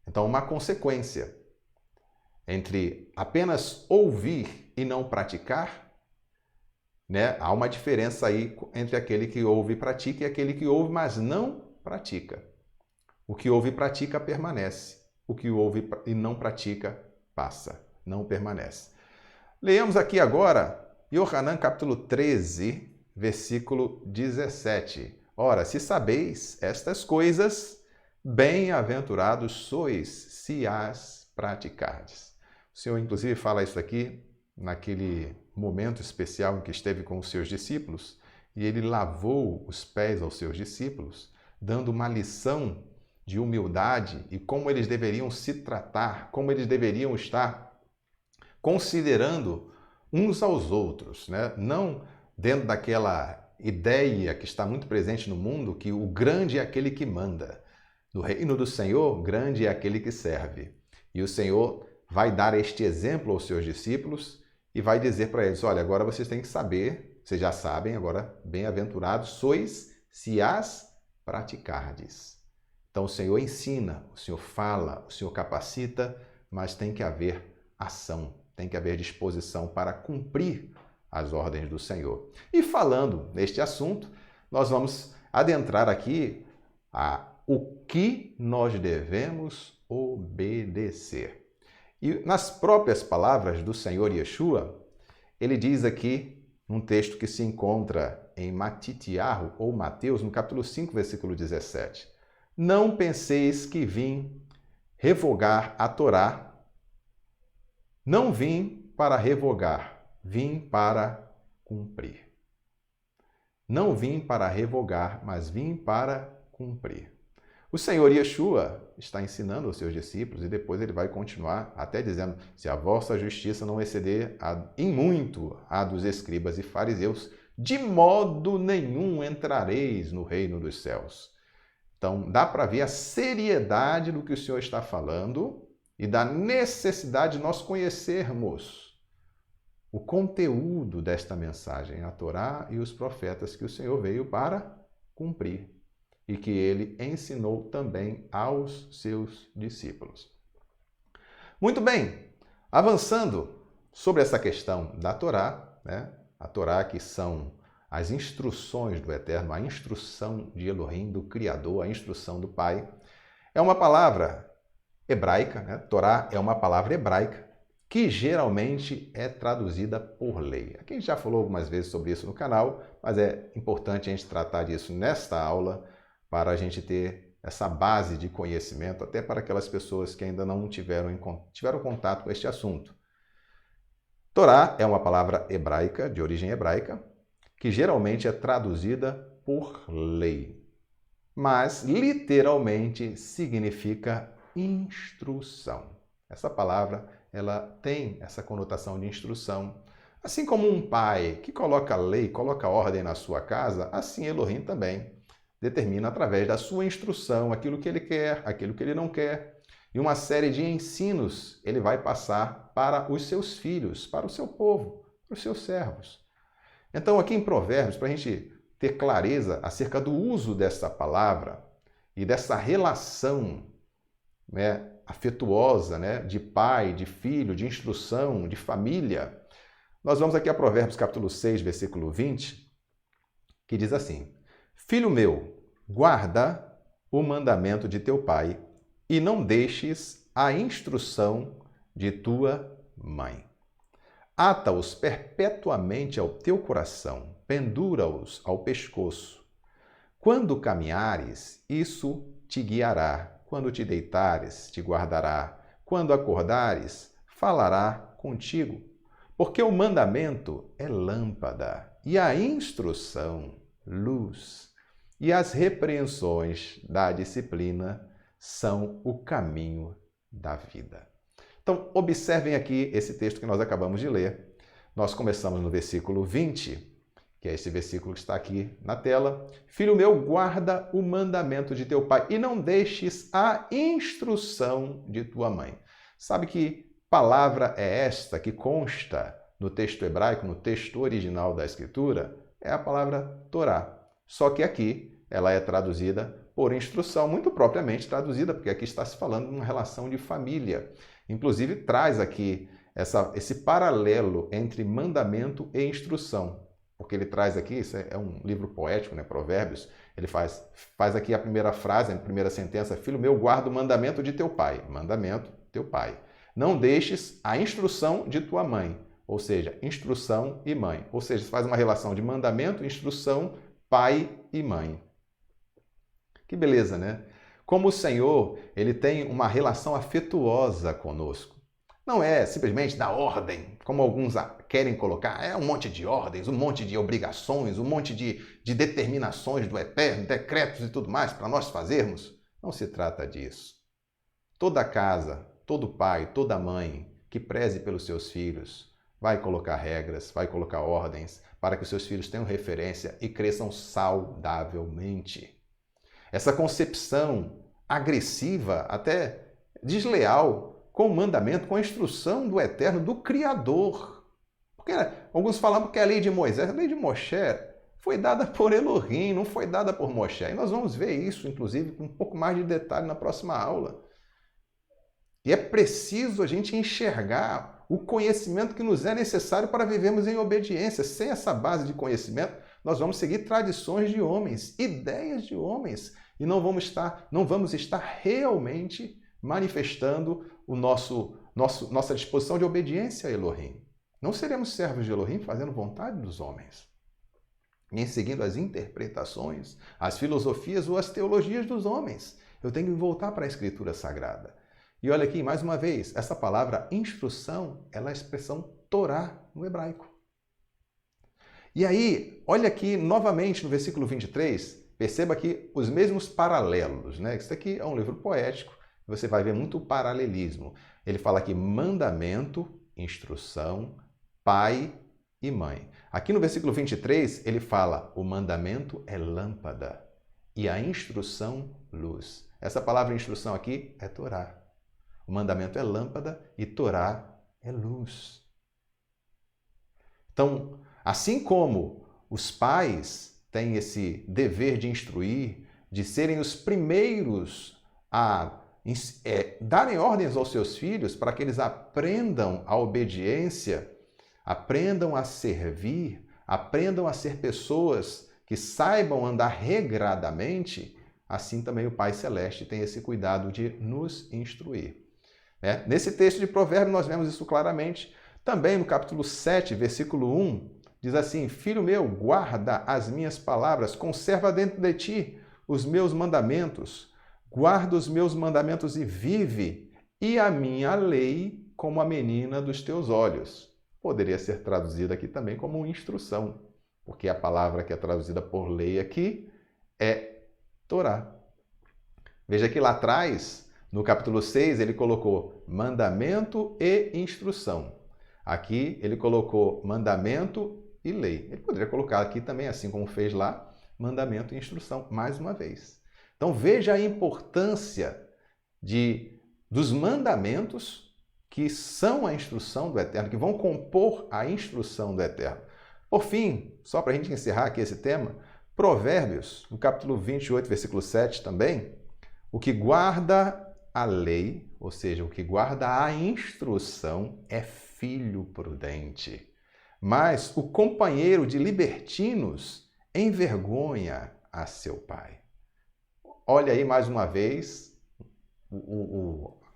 Então, uma consequência entre apenas ouvir e não praticar, né? Há uma diferença aí entre aquele que ouve e pratica e aquele que ouve, mas não pratica. O que ouve e pratica permanece. O que ouve e não pratica passa, não permanece. Leamos aqui agora Yohanan capítulo 13, versículo 17. Ora, se sabeis estas coisas, bem-aventurados sois se as praticardes. O Senhor, inclusive, fala isso aqui naquele momento especial em que esteve com os seus discípulos e ele lavou os pés aos seus discípulos, dando uma lição de humildade e como eles deveriam se tratar, como eles deveriam estar considerando uns aos outros, né? Não dentro daquela ideia que está muito presente no mundo que o grande é aquele que manda. No reino do Senhor, grande é aquele que serve. E o Senhor vai dar este exemplo aos seus discípulos e vai dizer para eles, olha, agora vocês têm que saber, vocês já sabem, agora bem-aventurados sois se as praticardes. Então o Senhor ensina, o Senhor fala, o Senhor capacita, mas tem que haver ação, tem que haver disposição para cumprir as ordens do Senhor. E falando neste assunto, nós vamos adentrar aqui o que nós devemos obedecer. E nas próprias palavras do Senhor Yeshua, ele diz aqui, num texto que se encontra em Matitiahu ou Mateus, no capítulo 5, versículo 17. Não penseis que vim revogar a Torá. Não vim para revogar, vim para cumprir. Não vim para revogar, mas vim para cumprir. O Senhor Yeshua está ensinando aos seus discípulos e depois ele vai continuar até dizendo: se a vossa justiça não exceder em muito a dos escribas e fariseus, de modo nenhum entrareis no reino dos céus. Então, dá para ver a seriedade do que o Senhor está falando e da necessidade de nós conhecermos o conteúdo desta mensagem, a Torá e os profetas que o Senhor veio para cumprir e que ele ensinou também aos seus discípulos. Muito bem, avançando sobre essa questão da Torá, né? A Torá que são as instruções do Eterno, a instrução de Elohim, do Criador, a instrução do Pai, é uma palavra hebraica, né? Torá é uma palavra hebraica que geralmente é traduzida por lei. Aqui a gente já falou algumas vezes sobre isso no canal, mas é importante a gente tratar disso nesta aula para a gente ter essa base de conhecimento, até para aquelas pessoas que ainda não tiveram contato com este assunto. Torá é uma palavra hebraica, de origem hebraica, que geralmente é traduzida por lei, mas literalmente significa instrução. Essa palavra ela tem essa conotação de instrução. Assim como um pai que coloca lei, coloca ordem na sua casa, assim Elohim também determina através da sua instrução aquilo que ele quer, aquilo que ele não quer. E uma série de ensinos ele vai passar para os seus filhos, para o seu povo, para os seus servos. Então, aqui em Provérbios, para a gente ter clareza acerca do uso dessa palavra e dessa relação, né, afetuosa, né, de pai, de filho, de instrução, de família, nós vamos aqui a Provérbios capítulo 6, versículo 20, que diz assim: Filho meu, guarda o mandamento de teu pai e não deixes a instrução de tua mãe. Ata-os perpetuamente ao teu coração, pendura-os ao pescoço. Quando caminhares, isso te guiará. Quando te deitares, te guardará. Quando acordares, falará contigo. Porque o mandamento é lâmpada e a instrução, luz. E as repreensões da disciplina são o caminho da vida. Então, observem aqui esse texto que nós acabamos de ler. Nós começamos no versículo 20, que é esse versículo que está aqui na tela. Filho meu, guarda o mandamento de teu pai e não deixes a instrução de tua mãe. Sabe que palavra é esta que consta no texto hebraico, no texto original da Escritura? É a palavra Torá. Só que aqui ela é traduzida por instrução, muito propriamente traduzida, porque aqui está se falando de uma relação de família. Inclusive, traz aqui esse paralelo entre mandamento e instrução, porque ele traz aqui, isso é um livro poético, né, Provérbios, ele faz aqui a primeira frase, a primeira sentença: Filho meu, guarda o mandamento de teu pai. Mandamento, teu pai. Não deixes a instrução de tua mãe, ou seja, instrução e mãe. Ou seja, faz uma relação de mandamento, instrução, pai e mãe. Que beleza, né? Como o Senhor, ele tem uma relação afetuosa conosco. Não é simplesmente dar ordem, como alguns querem colocar. É um monte de ordens, um monte de obrigações, um monte de determinações do Eterno, decretos e tudo mais para nós fazermos. Não se trata disso. Toda casa, todo pai, toda mãe que preze pelos seus filhos vai colocar regras, vai colocar ordens para que os seus filhos tenham referência e cresçam saudavelmente. Essa concepção agressiva, até desleal, com o mandamento, com a instrução do Eterno, do Criador. Porque alguns falam que a lei de Moisés, a lei de Moshe, foi dada por Elohim, não foi dada por Moshe. E nós vamos ver isso, inclusive, com um pouco mais de detalhe na próxima aula. E é preciso a gente enxergar o conhecimento que nos é necessário para vivermos em obediência. Sem essa base de conhecimento, nós vamos seguir tradições de homens, ideias de homens, e não vamos estar realmente manifestando nossa disposição de obediência a Elohim. Não seremos servos de Elohim fazendo vontade dos homens, nem seguindo as interpretações, as filosofias ou as teologias dos homens. Eu tenho que voltar para a Escritura Sagrada. E olha aqui, mais uma vez, essa palavra instrução, ela é a expressão Torá no hebraico. E aí, olha aqui novamente no versículo 23, perceba aqui os mesmos paralelos, né? Isso aqui é um livro poético, você vai ver muito paralelismo. Ele fala aqui mandamento, instrução, pai e mãe. Aqui no versículo 23, ele fala o mandamento é lâmpada e a instrução luz. Essa palavra instrução aqui é Torá. O mandamento é lâmpada e Torá é luz. Então, assim como os pais têm esse dever de instruir, de serem os primeiros a darem ordens aos seus filhos para que eles aprendam a obediência, aprendam a servir, aprendam a ser pessoas que saibam andar regradamente, assim também o Pai Celeste tem esse cuidado de nos instruir. Nesse texto de Provérbios nós vemos isso claramente. Também no capítulo 7, versículo 1, diz assim: Filho meu, guarda as minhas palavras, conserva dentro de ti os meus mandamentos, guarda os meus mandamentos e vive, e a minha lei como a menina dos teus olhos. Poderia ser traduzida aqui também como instrução, porque a palavra que é traduzida por lei aqui é Torá. Veja que lá atrás, no capítulo 6, ele colocou mandamento e instrução. Aqui ele colocou mandamento e lei. Ele poderia colocar aqui também, assim como fez lá, mandamento e instrução, mais uma vez. Então veja a importância dos mandamentos que são a instrução do Eterno, que vão compor a instrução do Eterno. Por fim, só para a gente encerrar aqui esse tema, Provérbios, no capítulo 28, versículo 7 também, o que guarda a lei, ou seja, o que guarda a instrução é filho prudente. Mas o companheiro de libertinos envergonha a seu pai. Olha aí mais uma vez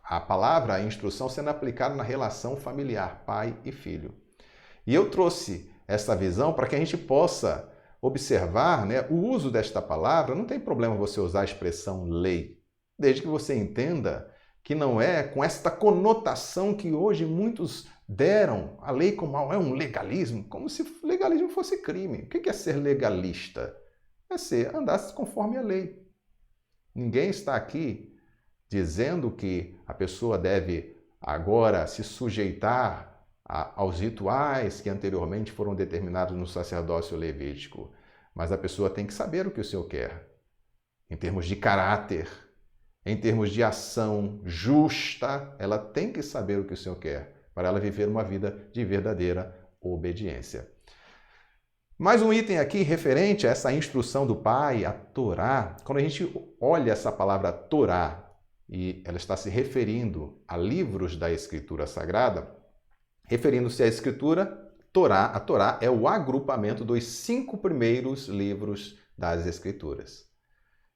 a palavra, a instrução sendo aplicada na relação familiar, pai e filho. E eu trouxe essa visão para que a gente possa observar, né, o uso desta palavra. Não tem problema você usar a expressão lei, desde que você entenda que não é com esta conotação que hoje muitos deram a lei como um legalismo, como se legalismo fosse crime. O que é ser legalista? É andar conforme a lei. Ninguém está aqui dizendo que a pessoa deve agora se sujeitar aos rituais que anteriormente foram determinados no sacerdócio levítico. Mas a pessoa tem que saber o que o Senhor quer, em termos de caráter, em termos de ação justa, ela tem que saber o que o Senhor quer, para ela viver uma vida de verdadeira obediência. Mais um item aqui referente a essa instrução do Pai, a Torá. Quando a gente olha essa palavra Torá, e ela está se referindo a livros da Escritura Sagrada, referindo-se à Escritura, a Torá é o agrupamento dos 5 primeiros livros das Escrituras.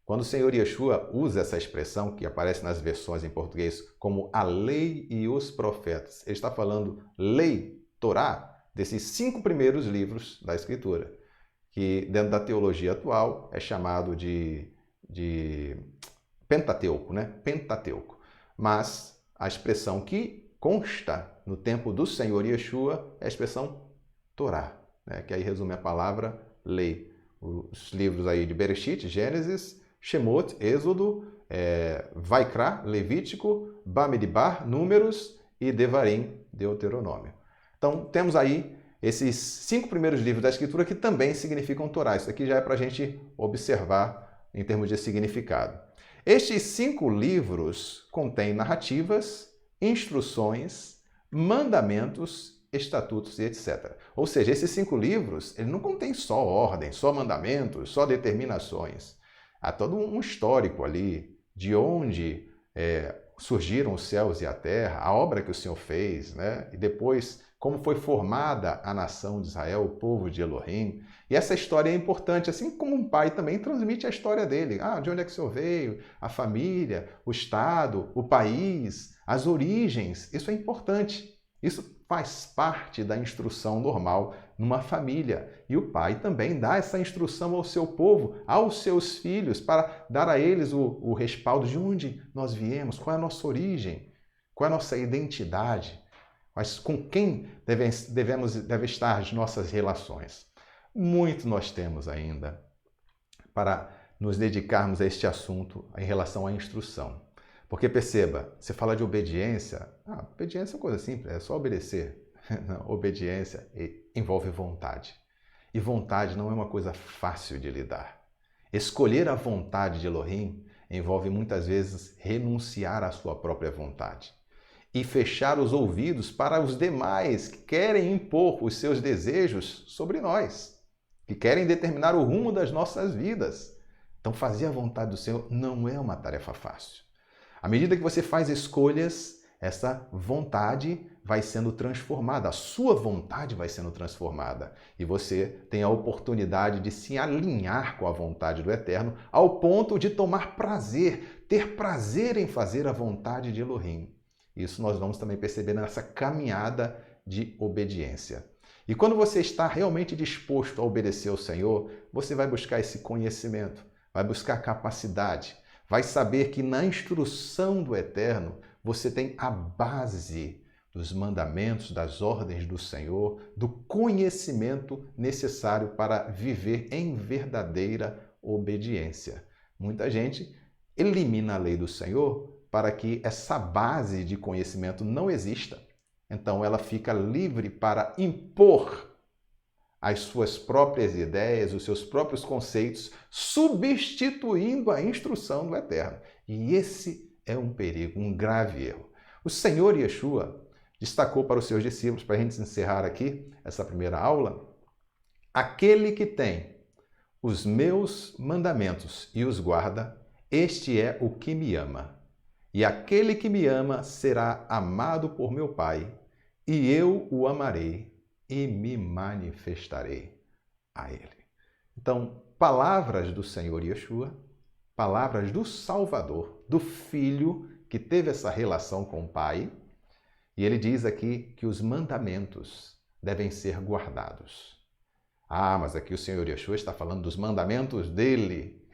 Quando o Senhor Yeshua usa essa expressão, que aparece nas versões em português como a lei e os profetas, ele está falando lei, Torá, desses 5 primeiros livros da Escritura, que dentro da teologia atual é chamado de Pentateuco, né? Pentateuco. Mas a expressão que consta no tempo do Senhor Yeshua é a expressão Torá, né? Que aí resume a palavra lei. Os livros aí de Bereshit, Gênesis, Shemot, Êxodo, Vaikra, Levítico, Bamidbar, Números e Devarim, Deuteronômio. Então, temos aí esses 5 primeiros livros da Escritura que também significam Torá. Isso aqui já é para a gente observar em termos de significado. Estes 5 livros contêm narrativas, instruções, mandamentos, estatutos e etc. Ou seja, esses 5 livros ele não contêm só ordem, só mandamentos, só determinações. Há todo um histórico ali de onde surgiram os céus e a terra, a obra que o Senhor fez, né? E depois como foi formada a nação de Israel, o povo de Elohim. E essa história é importante, assim como um pai também transmite a história dele. Ah, de onde é que o Senhor veio? A família, o estado, o país, as origens. Isso é importante. Isso faz parte da instrução normal numa família. E o pai também dá essa instrução ao seu povo, aos seus filhos, para dar a eles o respaldo de onde nós viemos, qual é a nossa origem, qual é a nossa identidade, mas com quem deve estar as nossas relações. Muito nós temos ainda para nos dedicarmos a este assunto em relação à instrução. Porque perceba, você fala de obediência, obediência é coisa simples, é só obedecer. Não, obediência envolve vontade. E vontade não é uma coisa fácil de lidar. Escolher a vontade de Elohim envolve muitas vezes renunciar à sua própria vontade e fechar os ouvidos para os demais que querem impor os seus desejos sobre nós, que querem determinar o rumo das nossas vidas. Então, fazer a vontade do Senhor não é uma tarefa fácil. À medida que você faz escolhas, essa vontade vai sendo transformada, a sua vontade vai sendo transformada. E você tem a oportunidade de se alinhar com a vontade do Eterno ao ponto de tomar prazer, ter prazer em fazer a vontade de Elohim. Isso nós vamos também perceber nessa caminhada de obediência. E quando você está realmente disposto a obedecer ao Senhor, você vai buscar esse conhecimento, vai buscar capacidade, vai saber que na instrução do Eterno você tem a base dos mandamentos, das ordens do Senhor, do conhecimento necessário para viver em verdadeira obediência. Muita gente elimina a lei do Senhor para que essa base de conhecimento não exista. Então ela fica livre para impor as suas próprias ideias, os seus próprios conceitos, substituindo a instrução do Eterno. E esse é um perigo, um grave erro. O Senhor Yeshua destacou para os seus discípulos, para a gente encerrar aqui essa primeira aula, aquele que tem os meus mandamentos e os guarda, este é o que me ama. E aquele que me ama será amado por meu Pai, e eu o amarei e me manifestarei a ele. Então, palavras do Senhor Yeshua, palavras do Salvador, do Filho que teve essa relação com o Pai, e ele diz aqui que os mandamentos devem ser guardados. Mas aqui o Senhor Yeshua está falando dos mandamentos dele.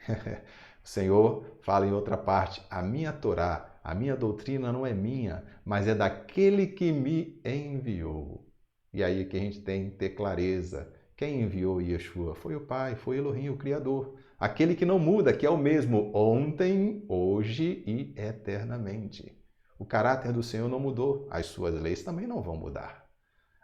O Senhor fala em outra parte, a minha Torá, a minha doutrina não é minha, mas é daquele que me enviou. E aí que a gente tem que ter clareza. Quem enviou Yeshua? Foi o Pai, foi Elohim, o Criador. Aquele que não muda, que é o mesmo ontem, hoje e eternamente. O caráter do Senhor não mudou, as suas leis também não vão mudar.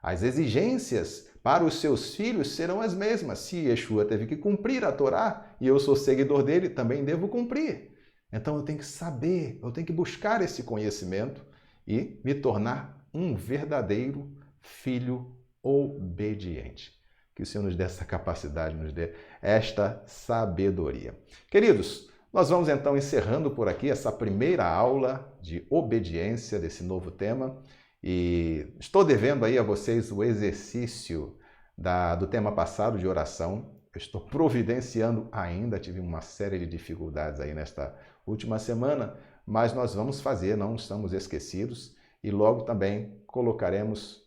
As exigências para os seus filhos serão as mesmas. Se Yeshua teve que cumprir a Torá e eu sou seguidor dele, também devo cumprir. Então eu tenho que saber, eu tenho que buscar esse conhecimento e me tornar um verdadeiro filho obediente. Que o Senhor nos dê essa capacidade, nos dê esta sabedoria. Queridos, nós vamos então encerrando por aqui essa primeira aula de obediência desse novo tema. E estou devendo aí a vocês o exercício do tema passado de oração. Eu estou providenciando ainda, tive uma série de dificuldades aí nesta última semana, mas nós vamos fazer, não estamos esquecidos. E logo também colocaremos,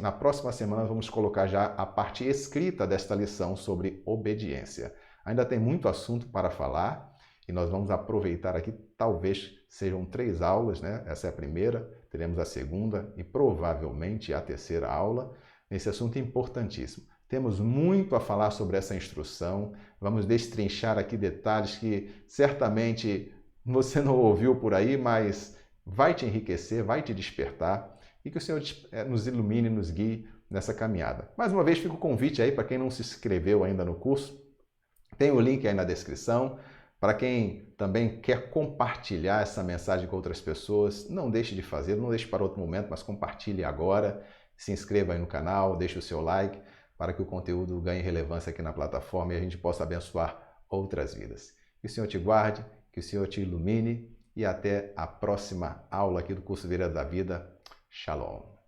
na próxima semana, vamos colocar já a parte escrita desta lição sobre obediência. Ainda tem muito assunto para falar e nós vamos aproveitar aqui, talvez sejam 3 aulas, né? Essa é a primeira, teremos a segunda e provavelmente a terceira aula nesse assunto importantíssimo. Temos muito a falar sobre essa instrução, vamos destrinchar aqui detalhes que certamente você não ouviu por aí, mas vai te enriquecer, vai te despertar e que o Senhor nos ilumine, nos guie nessa caminhada. Mais uma vez, fica o convite aí para quem não se inscreveu ainda no curso, tem o link aí na descrição. Para quem também quer compartilhar essa mensagem com outras pessoas, não deixe de fazer, não deixe para outro momento, mas compartilhe agora, se inscreva aí no canal, deixe o seu like para que o conteúdo ganhe relevância aqui na plataforma e a gente possa abençoar outras vidas. Que o Senhor te guarde, que o Senhor te ilumine e até a próxima aula aqui do curso Vereda da Vida. Shalom.